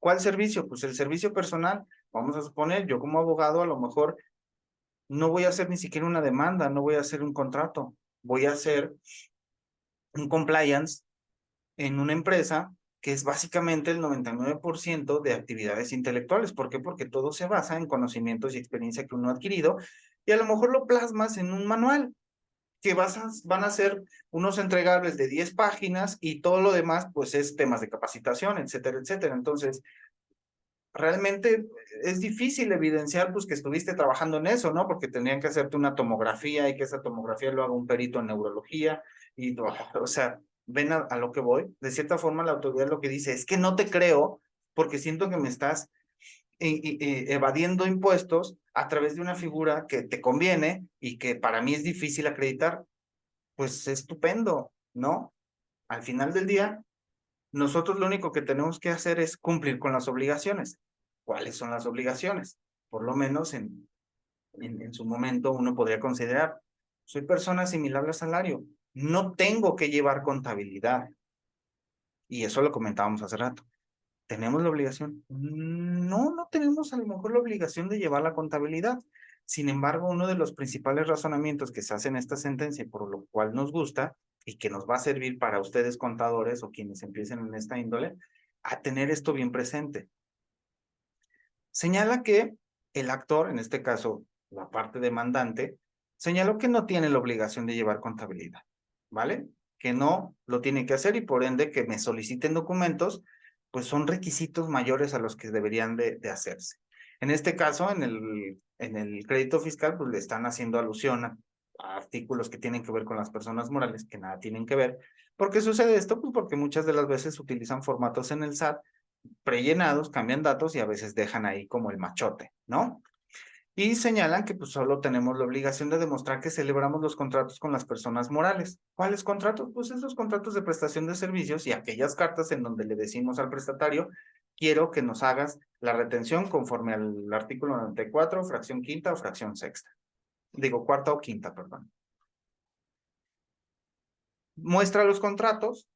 ¿Cuál servicio? Pues el servicio personal. Vamos a suponer, yo como abogado a lo mejor no voy a hacer ni siquiera una demanda, no voy a hacer un contrato, voy a hacer un compliance en una empresa que es básicamente el 99% de actividades intelectuales. ¿Por qué? Porque todo se basa en conocimientos y experiencia que uno ha adquirido y a lo mejor lo plasmas en un manual que van a ser unos entregables de 10 páginas y todo lo demás pues es temas de capacitación, etcétera, etcétera. Entonces, realmente es difícil evidenciar pues que estuviste trabajando en eso, ¿no? Porque tendrían que hacerte una tomografía y que esa tomografía lo haga un perito en neurología y, o sea, ven a lo que voy. De cierta forma la autoridad lo que dice es que no te creo porque siento que me estás evadiendo impuestos a través de una figura que te conviene y que para mí es difícil acreditar. Pues estupendo, ¿no? Al final del día, nosotros lo único que tenemos que hacer es cumplir con las obligaciones. ¿Cuáles son las obligaciones? Por lo menos en su momento uno podría considerar, soy persona asimilable a salario, no tengo que llevar contabilidad. Y eso lo comentábamos hace rato. ¿Tenemos la obligación? No, no tenemos a lo mejor la obligación de llevar la contabilidad. Sin embargo, uno de los principales razonamientos que se hace en esta sentencia, por lo cual nos gusta y que nos va a servir para ustedes contadores o quienes empiecen en esta índole, a tener esto bien presente. Señala que el actor, en este caso la parte demandante, señaló que no tiene la obligación de llevar contabilidad, ¿vale? Que no lo tiene que hacer y por ende que me soliciten documentos, pues son requisitos mayores a los que deberían de hacerse. En este caso, en el crédito fiscal, pues le están haciendo alusión a artículos que tienen que ver con las personas morales, que nada tienen que ver. ¿Por qué sucede esto? Pues porque muchas de las veces utilizan formatos en el SAT prellenados, cambian datos y a veces dejan ahí como el machote, ¿no? Y señalan que pues solo tenemos la obligación de demostrar que celebramos los contratos con las personas morales. ¿Cuáles contratos? Pues esos contratos de prestación de servicios y aquellas cartas en donde le decimos al prestatario, quiero que nos hagas la retención conforme al artículo 94, fracción quinta o fracción sexta. Digo, cuarta o quinta, perdón. Muestra los contratos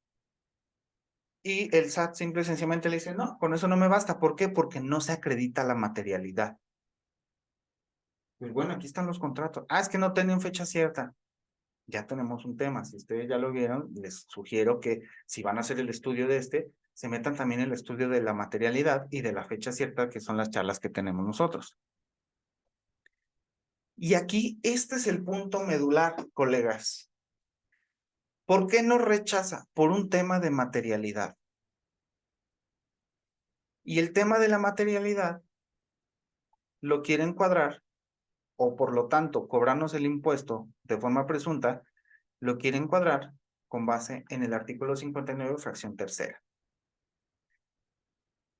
y el SAT simple y sencillamente le dice, no, con eso no me basta. ¿Por qué? Porque no se acredita la materialidad. Pues bueno, aquí están los contratos. Ah, es que no tenían fecha cierta. Ya tenemos un tema. Si ustedes ya lo vieron, les sugiero que si van a hacer el estudio de este, se metan también el estudio de la materialidad y de la fecha cierta, que son las charlas que tenemos nosotros. Y aquí, este es el punto medular, colegas. ¿Por qué no rechaza? Por un tema de materialidad. Y el tema de la materialidad lo quiere encuadrar, o por lo tanto, cobrarnos el impuesto de forma presunta, lo quiere encuadrar con base en el artículo 59, fracción tercera.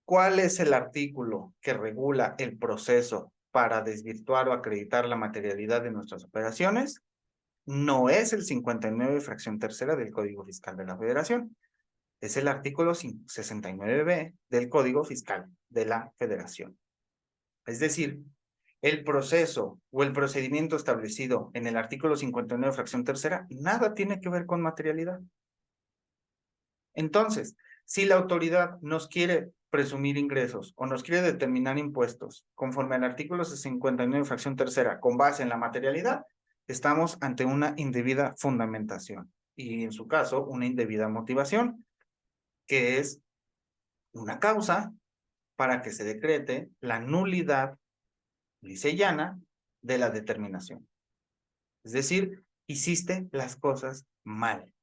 ¿Cuál es el artículo que regula el proceso para desvirtuar o acreditar la materialidad de nuestras operaciones? No es el 59, fracción tercera del Código Fiscal de la Federación. Es el artículo 69b del Código Fiscal de la Federación. Es decir, el proceso o el procedimiento establecido en el artículo 59, fracción tercera, nada tiene que ver con materialidad. Entonces, si la autoridad nos quiere presumir ingresos o nos quiere determinar impuestos conforme al artículo 59, fracción tercera, con base en la materialidad, estamos ante una indebida fundamentación y, en su caso, una indebida motivación, que es una causa para que se decrete la nulidad lisa y llana de la determinación. Es decir, hiciste las cosas mal.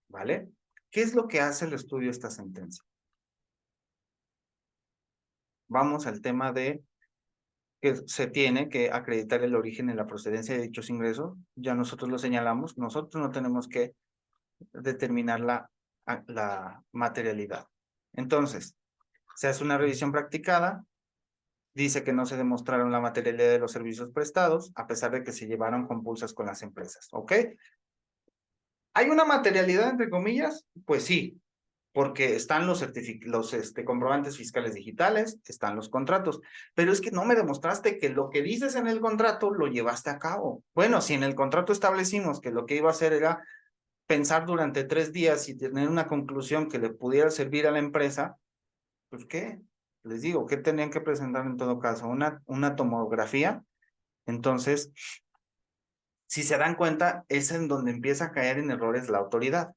¿Vale? ¿Qué es lo que hace el estudio de esta sentencia? Vamos al tema de que se tiene que acreditar el origen y la procedencia de dichos ingresos. Ya nosotros lo señalamos, nosotros no tenemos que determinar la materialidad. Entonces, se hace una revisión practicada, dice que no se demostraron la materialidad de los servicios prestados, a pesar de que se llevaron compulsas con las empresas, ¿ok? ¿Hay una materialidad, entre comillas? Pues sí, porque están los comprobantes fiscales digitales, están los contratos, pero es que no me demostraste que lo que dices en el contrato lo llevaste a cabo. Bueno, si en el contrato establecimos que lo que iba a hacer era pensar durante 3 días y tener una conclusión que le pudiera servir a la empresa, pues ¿qué? Les digo, ¿qué tenían que presentar en todo caso? Una tomografía. Entonces, si se dan cuenta, es en donde empieza a caer en errores la autoridad.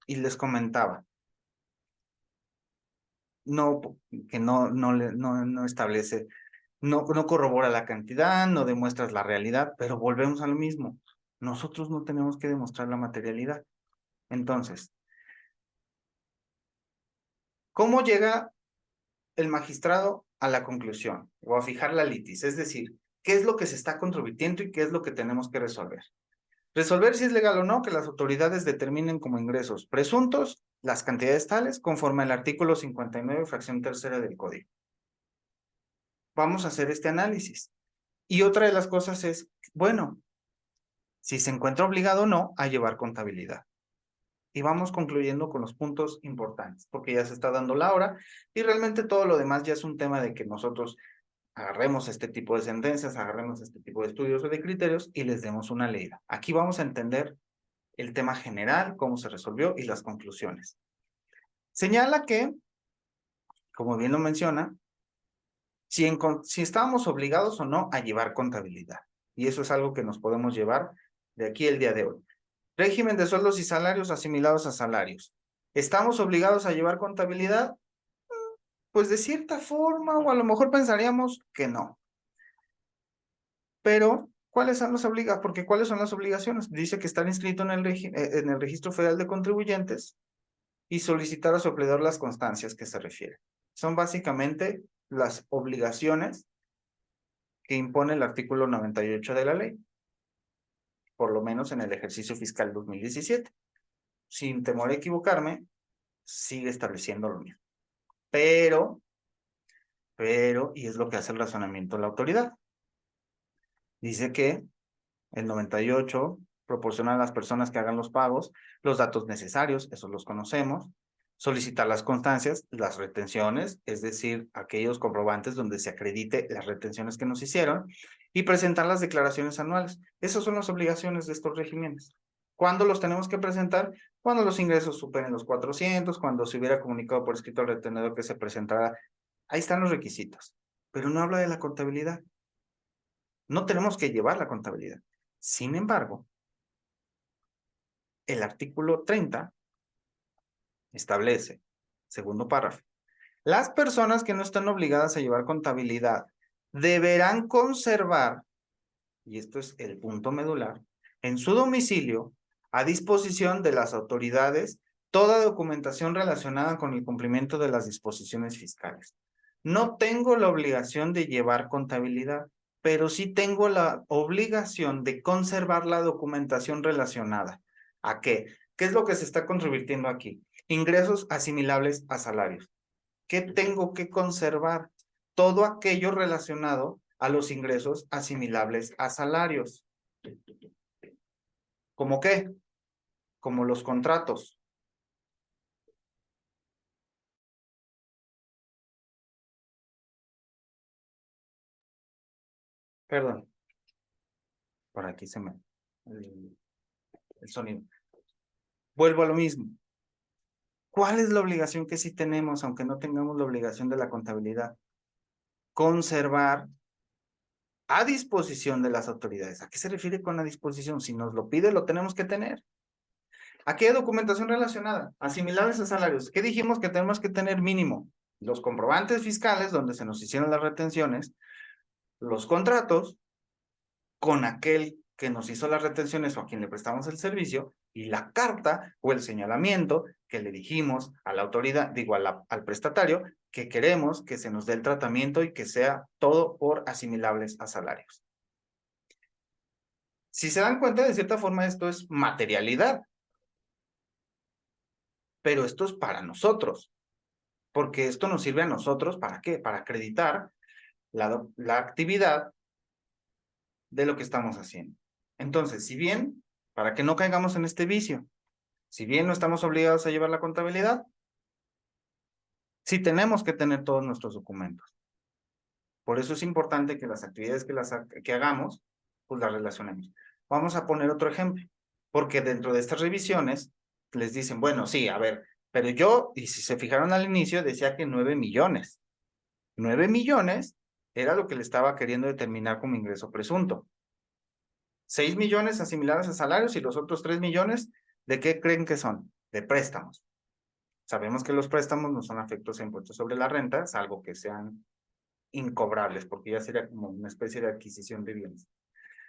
Y les comentaba, no, que no establece, no corrobora la cantidad, no demuestras la realidad, pero volvemos a lo mismo. Nosotros no tenemos que demostrar la materialidad. Entonces, ¿cómo llega el magistrado a la conclusión o a fijar la litis? Es decir, ¿qué es lo que se está controvirtiendo y qué es lo que tenemos que resolver? Resolver si es legal o no que las autoridades determinen como ingresos presuntos las cantidades tales conforme al artículo 59, fracción tercera del Código. Vamos a hacer este análisis. Y otra de las cosas es, bueno, si se encuentra obligado o no a llevar contabilidad. Y vamos concluyendo con los puntos importantes, porque ya se está dando la hora y realmente todo lo demás ya es un tema de que nosotros agarremos este tipo de sentencias, agarremos este tipo de estudios o de criterios y les demos una leída. Aquí vamos a entender el tema general, cómo se resolvió y las conclusiones. Señala que, como bien lo menciona, si estábamos obligados o no a llevar contabilidad. Y eso es algo que nos podemos llevar de aquí el día de hoy. Régimen de sueldos y salarios asimilados a salarios. ¿Estamos obligados a llevar contabilidad? Pues de cierta forma, o a lo mejor pensaríamos que no. Pero, ¿cuáles son las obligaciones? Porque ¿cuáles son las obligaciones? Dice que estar inscrito en el Registro Federal de Contribuyentes y solicitar a su empleador las constancias que se refieren. Son básicamente las obligaciones que impone el artículo 98 de la ley, por lo menos en el ejercicio fiscal 2017. Sin temor a equivocarme, sigue estableciendo lo mismo. Pero, y es lo que hace el razonamiento de la autoridad. Dice que el 98 proporciona a las personas que hagan los pagos los datos necesarios, esos los conocemos, solicitar las constancias, las retenciones, es decir, aquellos comprobantes donde se acredite las retenciones que nos hicieron, y presentar las declaraciones anuales. Esas son las obligaciones de estos regímenes. ¿Cuándo los tenemos que presentar? Cuando los ingresos superen los 400, cuando se hubiera comunicado por escrito al retenedor que se presentara. Ahí están los requisitos, pero no habla de la contabilidad. No tenemos que llevar la contabilidad. Sin embargo, el artículo 30 establece, segundo párrafo, las personas que no están obligadas a llevar contabilidad deberán conservar, y esto es el punto medular, en su domicilio, a disposición de las autoridades, toda documentación relacionada con el cumplimiento de las disposiciones fiscales. No tengo la obligación de llevar contabilidad, pero sí tengo la obligación de conservar la documentación relacionada. ¿A qué? ¿Qué es lo que se está convirtiendo aquí? Ingresos asimilables a salarios. ¿Qué tengo que conservar? Todo aquello relacionado a los ingresos asimilables a salarios. ¿Cómo qué? Como los contratos. Perdón, por aquí se me... el sonido. Vuelvo a lo mismo. ¿Cuál es la obligación que sí tenemos, aunque no tengamos la obligación de la contabilidad? Conservar a disposición de las autoridades. ¿A qué se refiere con la disposición? Si nos lo pide, lo tenemos que tener. Aquí hay documentación relacionada, asimilables a salarios. ¿Qué dijimos que tenemos que tener mínimo? Los comprobantes fiscales donde se nos hicieron las retenciones, los contratos con aquel que nos hizo las retenciones o a quien le prestamos el servicio y la carta o el señalamiento que le dijimos a la autoridad, digo al prestatario, que queremos que se nos dé el tratamiento y que sea todo por asimilables a salarios. Si se dan cuenta, de cierta forma esto es materialidad, pero esto es para nosotros, porque esto nos sirve a nosotros, ¿para qué? Para acreditar la actividad de lo que estamos haciendo. Entonces, si bien, para que no caigamos en este vicio, si bien no estamos obligados a llevar la contabilidad, sí tenemos que tener todos nuestros documentos. Por eso es importante que las actividades que hagamos, pues las relacionemos. Vamos a poner otro ejemplo, porque dentro de estas revisiones les dicen, bueno, sí, a ver, pero yo, y si se fijaron al inicio, decía que 9 millones. 9 millones era lo que le estaba queriendo determinar como ingreso presunto. 6 millones asimilados a salarios y los otros 3 millones, ¿de qué creen que son? De préstamos. Sabemos que los préstamos no son afectos a impuestos sobre la renta, salvo que sean incobrables, porque ya sería como una especie de adquisición de bienes.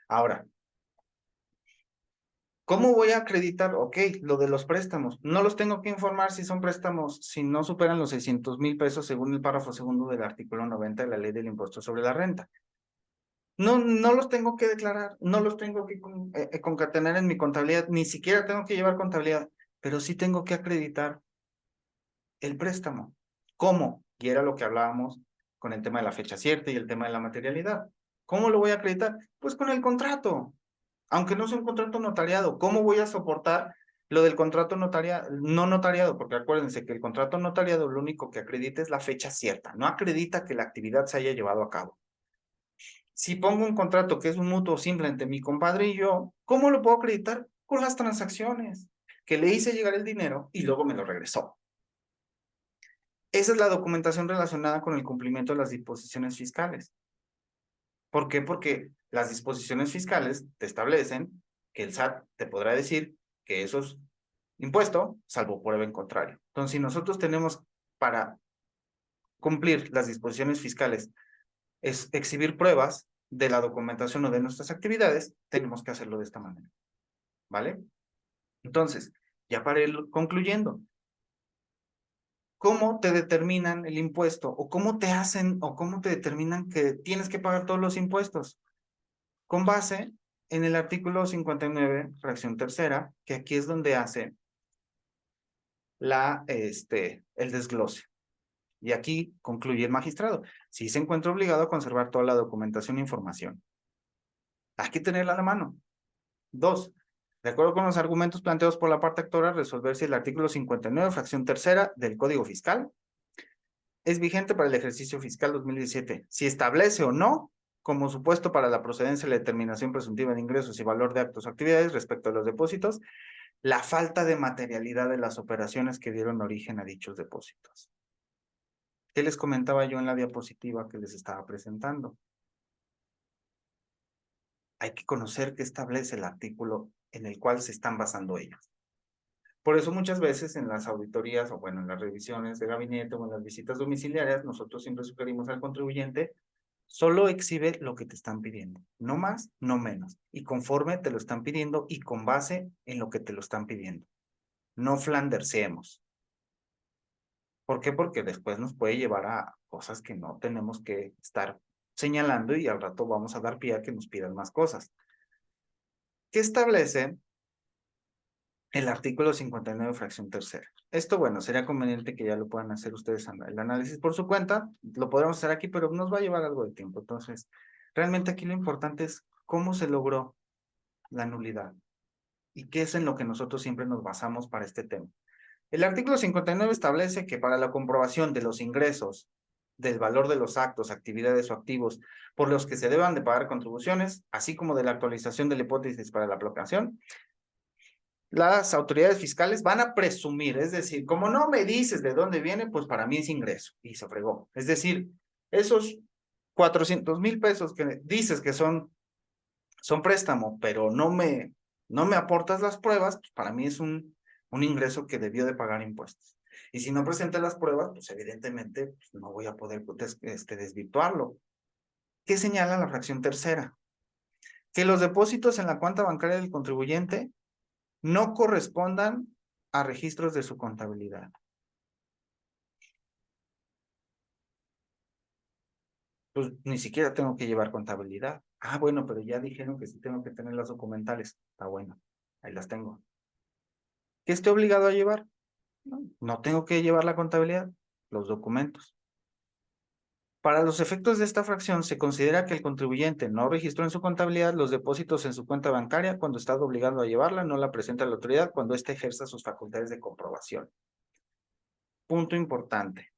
Ahora, ¿cómo voy a acreditar? Ok, lo de los préstamos. No los tengo que informar si son préstamos, si no superan los 600,000 pesos según el párrafo segundo del artículo 90 de la ley del impuesto sobre la renta. No, no los tengo que declarar, no los tengo que concatenar en mi contabilidad, ni siquiera tengo que llevar contabilidad, pero sí tengo que acreditar el préstamo. ¿Cómo? Y era lo que hablábamos con el tema de la fecha cierta y el tema de la materialidad. ¿Cómo lo voy a acreditar? Pues con el contrato. Aunque no sea un contrato notariado, ¿cómo voy a soportar lo del contrato no notariado? Porque acuérdense que el contrato notariado lo único que acredita es la fecha cierta, no acredita que la actividad se haya llevado a cabo. Si pongo un contrato que es un mutuo simple entre mi compadre y yo, ¿cómo lo puedo acreditar? Con las transacciones, que le hice llegar el dinero y luego me lo regresó. Esa es la documentación relacionada con el cumplimiento de las disposiciones fiscales. ¿Por qué? Porque las disposiciones fiscales te establecen que el SAT te podrá decir que eso es impuesto, salvo prueba en contrario. Entonces, si nosotros tenemos para cumplir las disposiciones fiscales, es exhibir pruebas de la documentación o de nuestras actividades, tenemos que hacerlo de esta manera. ¿Vale? Entonces, ya para ir concluyendo, ¿cómo te determinan el impuesto? ¿O cómo te hacen o cómo te determinan que tienes que pagar todos los impuestos? Con base en el artículo 59, fracción tercera, que aquí es donde hace el desglose. Y aquí concluye el magistrado. Si se encuentra obligado a conservar toda la documentación e información. Hay que tenerla a la mano. 2. De acuerdo con los argumentos planteados por la parte actora, resolver si el artículo 59, fracción tercera del Código Fiscal es vigente para el ejercicio fiscal 2017. Si establece o no como supuesto para la procedencia y la determinación presuntiva de ingresos y valor de actos o actividades respecto a los depósitos, la falta de materialidad de las operaciones que dieron origen a dichos depósitos. ¿Qué les comentaba yo en la diapositiva que les estaba presentando? Hay que conocer qué establece el artículo en el cual se están basando ellos. Por eso muchas veces en las auditorías o bueno, en las revisiones de gabinete o en las visitas domiciliarias, nosotros siempre sugerimos al contribuyente Solo exhibe lo que te están pidiendo, no más, no menos, y conforme te lo están pidiendo y con base en lo que te lo están pidiendo. No flanderseemos. ¿Por qué? Porque después nos puede llevar a cosas que no tenemos que estar señalando y al rato vamos a dar pie a que nos pidan más cosas. ¿Qué establece el artículo 59, fracción tercera? Esto, bueno, sería conveniente que ya lo puedan hacer ustedes el análisis por su cuenta. Lo podemos hacer aquí, pero nos va a llevar algo de tiempo. Entonces, realmente aquí lo importante es cómo se logró la nulidad y qué es en lo que nosotros siempre nos basamos para este tema. El artículo 59 establece que para la comprobación de los ingresos, del valor de los actos, actividades o activos por los que se deban de pagar contribuciones, así como de la actualización de la hipótesis para la aplicación, las autoridades fiscales van a presumir, es decir, como no me dices de dónde viene, pues para mí es ingreso, y se fregó. Es decir, esos 400,000 pesos que dices que son préstamo, pero no me aportas las pruebas, pues para mí es un ingreso que debió de pagar impuestos. Y si no presenta las pruebas, pues evidentemente pues, no voy a poder desvirtuarlo. ¿Qué señala la fracción tercera? Que los depósitos en la cuenta bancaria del contribuyente no correspondan a registros de su contabilidad. Pues ni siquiera tengo que llevar contabilidad. Ah, bueno, pero ya dijeron que sí tengo que tener las documentales. Está bueno, ahí las tengo. ¿Qué estoy obligado a llevar? No tengo que llevar la contabilidad, los documentos. Para los efectos de esta fracción, se considera que el contribuyente no registró en su contabilidad los depósitos en su cuenta bancaria cuando está obligado a llevarla, no la presenta a la autoridad cuando éste ejerza sus facultades de comprobación. Punto importante.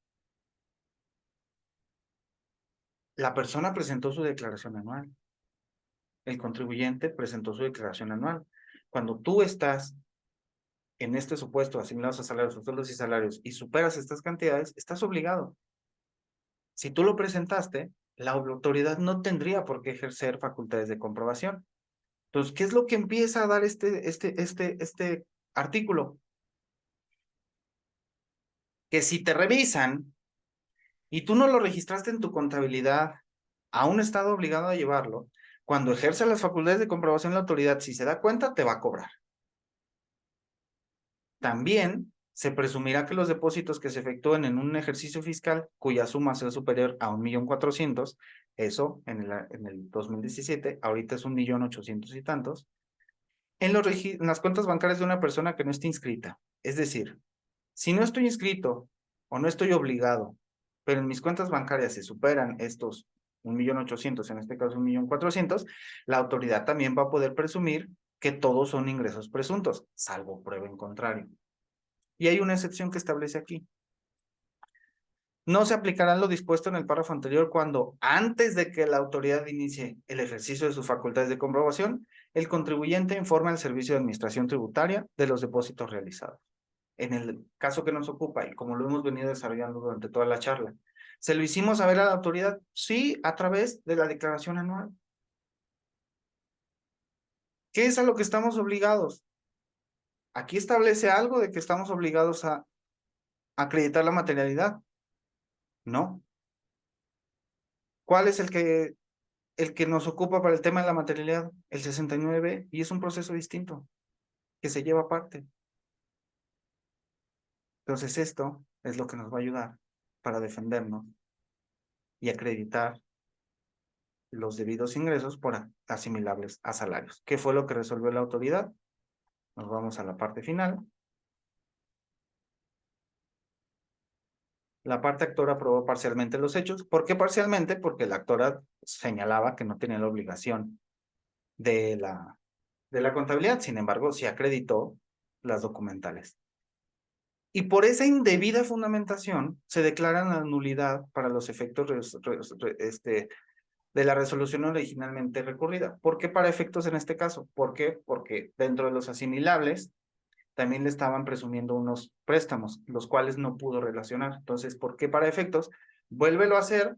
La persona presentó su declaración anual. El contribuyente presentó su declaración anual. Cuando tú estás en este supuesto asimilados a salarios, sueldos y salarios y superas estas cantidades, estás obligado. Si tú lo presentaste, la autoridad no tendría por qué ejercer facultades de comprobación. Entonces, ¿qué es lo que empieza a dar este artículo? Que si te revisan y tú no lo registraste en tu contabilidad, aún estado obligado a llevarlo, cuando ejerce las facultades de comprobación la autoridad, si se da cuenta, te va a cobrar. También se presumirá que los depósitos que se efectúen en un ejercicio fiscal cuya suma sea superior a 1,400,000, eso en el 2017, ahorita es 1,800,000 y tantos, en las cuentas bancarias de una persona que no esté inscrita. Es decir, si no estoy inscrito o no estoy obligado, pero en mis cuentas bancarias se superan estos 1,800,000, en este caso 1,400,000, la autoridad también va a poder presumir que todos son ingresos presuntos, salvo prueba en contrario. Y hay una excepción que establece aquí. No se aplicará lo dispuesto en el párrafo anterior cuando, antes de que la autoridad inicie el ejercicio de sus facultades de comprobación, el contribuyente informe al Servicio de Administración Tributaria de los depósitos realizados. En el caso que nos ocupa, y como lo hemos venido desarrollando durante toda la charla, ¿se lo hicimos saber a la autoridad? Sí, a través de la declaración anual. ¿Qué es a lo que estamos obligados? Aquí establece algo de que estamos obligados a acreditar la materialidad. No. ¿Cuál es el que nos ocupa para el tema de la materialidad? El 69B, y es un proceso distinto que se lleva aparte. Entonces esto es lo que nos va a ayudar para defendernos y acreditar los debidos ingresos por asimilables a salarios. ¿Qué fue lo que resolvió la autoridad? Nos vamos a la parte final. La parte actora aprobó parcialmente los hechos. ¿Por qué parcialmente? Porque la actora señalaba que no tenía la obligación de la contabilidad, sin embargo, sí acreditó las documentales. Y por esa indebida fundamentación se declara la nulidad para los efectos de la resolución originalmente recurrida. ¿Por qué para efectos en este caso? ¿Por qué? Porque dentro de los asimilables también le estaban presumiendo unos préstamos, los cuales no pudo relacionar. Entonces, ¿por qué para efectos? Vuélvelo a hacer,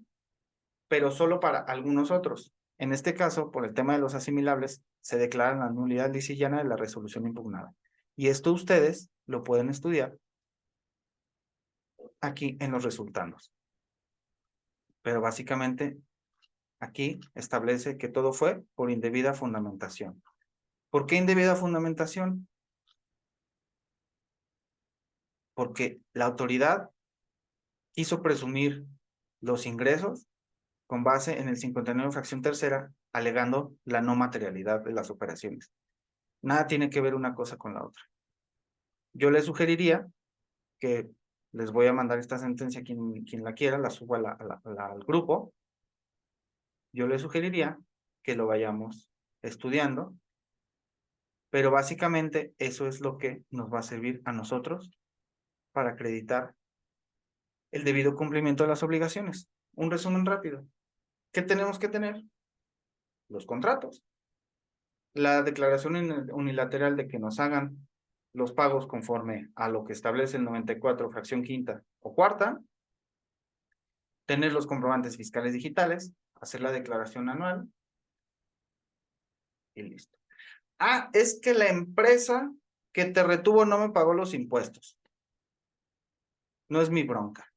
pero solo para algunos otros. En este caso, por el tema de los asimilables, se declara la nulidad lisillana de la resolución impugnada. Y esto ustedes lo pueden estudiar aquí en los resultados. Pero básicamente aquí establece que todo fue por indebida fundamentación. ¿Por qué indebida fundamentación? Porque la autoridad quiso presumir los ingresos con base en el 59 fracción tercera, alegando la no materialidad de las operaciones. Nada tiene que ver una cosa con la otra. Yo les sugeriría que les voy a mandar esta sentencia quien la quiera, la subo al grupo. Yo les sugeriría que lo vayamos estudiando, pero básicamente eso es lo que nos va a servir a nosotros para acreditar el debido cumplimiento de las obligaciones. Un resumen rápido. ¿Qué tenemos que tener? Los contratos. La declaración unilateral de que nos hagan los pagos conforme a lo que establece el 94 fracción quinta o cuarta, tener los comprobantes fiscales digitales, hacer la declaración anual y listo. Ah, es que la empresa que te retuvo no me pagó los impuestos. No es mi bronca.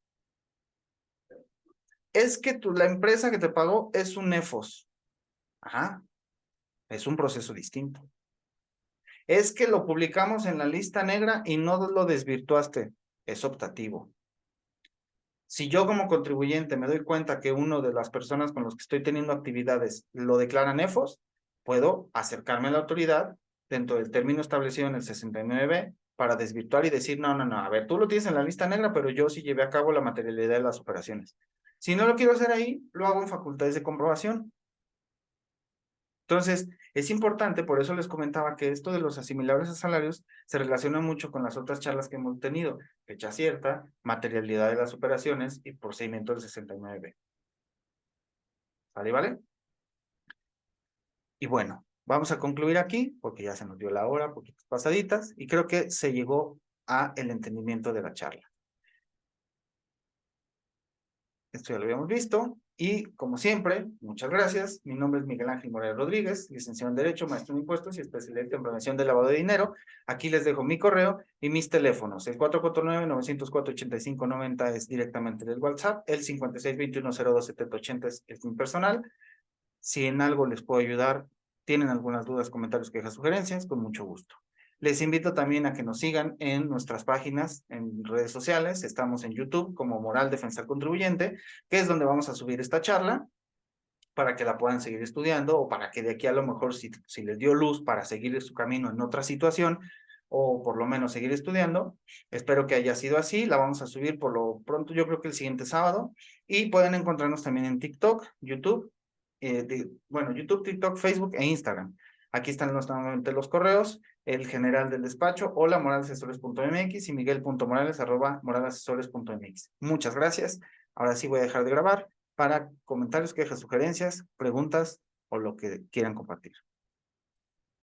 Es que la empresa que te pagó es un EFOS. Ajá, es un proceso distinto. Es que lo publicamos en la lista negra y no lo desvirtuaste. Es optativo. Si yo como contribuyente me doy cuenta que uno de las personas con los que estoy teniendo actividades lo declaran EFOS, puedo acercarme a la autoridad dentro del término establecido en el 69 para desvirtuar y decir, no, a ver, tú lo tienes en la lista negra, pero yo sí llevé a cabo la materialidad de las operaciones. Si no lo quiero hacer ahí, lo hago en facultades de comprobación. Entonces, es importante, por eso les comentaba que esto de los asimilables a salarios se relaciona mucho con las otras charlas que hemos tenido, fecha cierta, materialidad de las operaciones y procedimiento del 69. ¿Vale, vale? Y bueno, vamos a concluir aquí, porque ya se nos dio la hora, poquitas pasaditas, y creo que se llegó a el entendimiento de la charla. Esto ya lo habíamos visto. Y como siempre, muchas gracias. Mi nombre es Miguel Ángel Morales Rodríguez, licenciado en Derecho, maestro en Impuestos y especialista en prevención del lavado de dinero. Aquí les dejo mi correo y mis teléfonos. El 449-904-8590 es directamente del WhatsApp. El 5621-027080 es mi personal. Si en algo les puedo ayudar, tienen algunas dudas, comentarios, quejas, sugerencias, con mucho gusto. Les invito también a que nos sigan en nuestras páginas, en redes sociales. Estamos en YouTube como Moral Defensa al Contribuyente, que es donde vamos a subir esta charla para que la puedan seguir estudiando o para que de aquí a lo mejor si les dio luz para seguir su camino en otra situación o por lo menos seguir estudiando. Espero que haya sido así. La vamos a subir por lo pronto, yo creo que el siguiente sábado. Y pueden encontrarnos también en TikTok, YouTube, YouTube, TikTok, Facebook e Instagram. Aquí están nuevamente los correos, el general del despacho, hola moralesasesores.mx y miguel.morales@moralesasesores.mx. Muchas gracias. Ahora sí voy a dejar de grabar para comentarios, quejas, sugerencias, preguntas o lo que quieran compartir.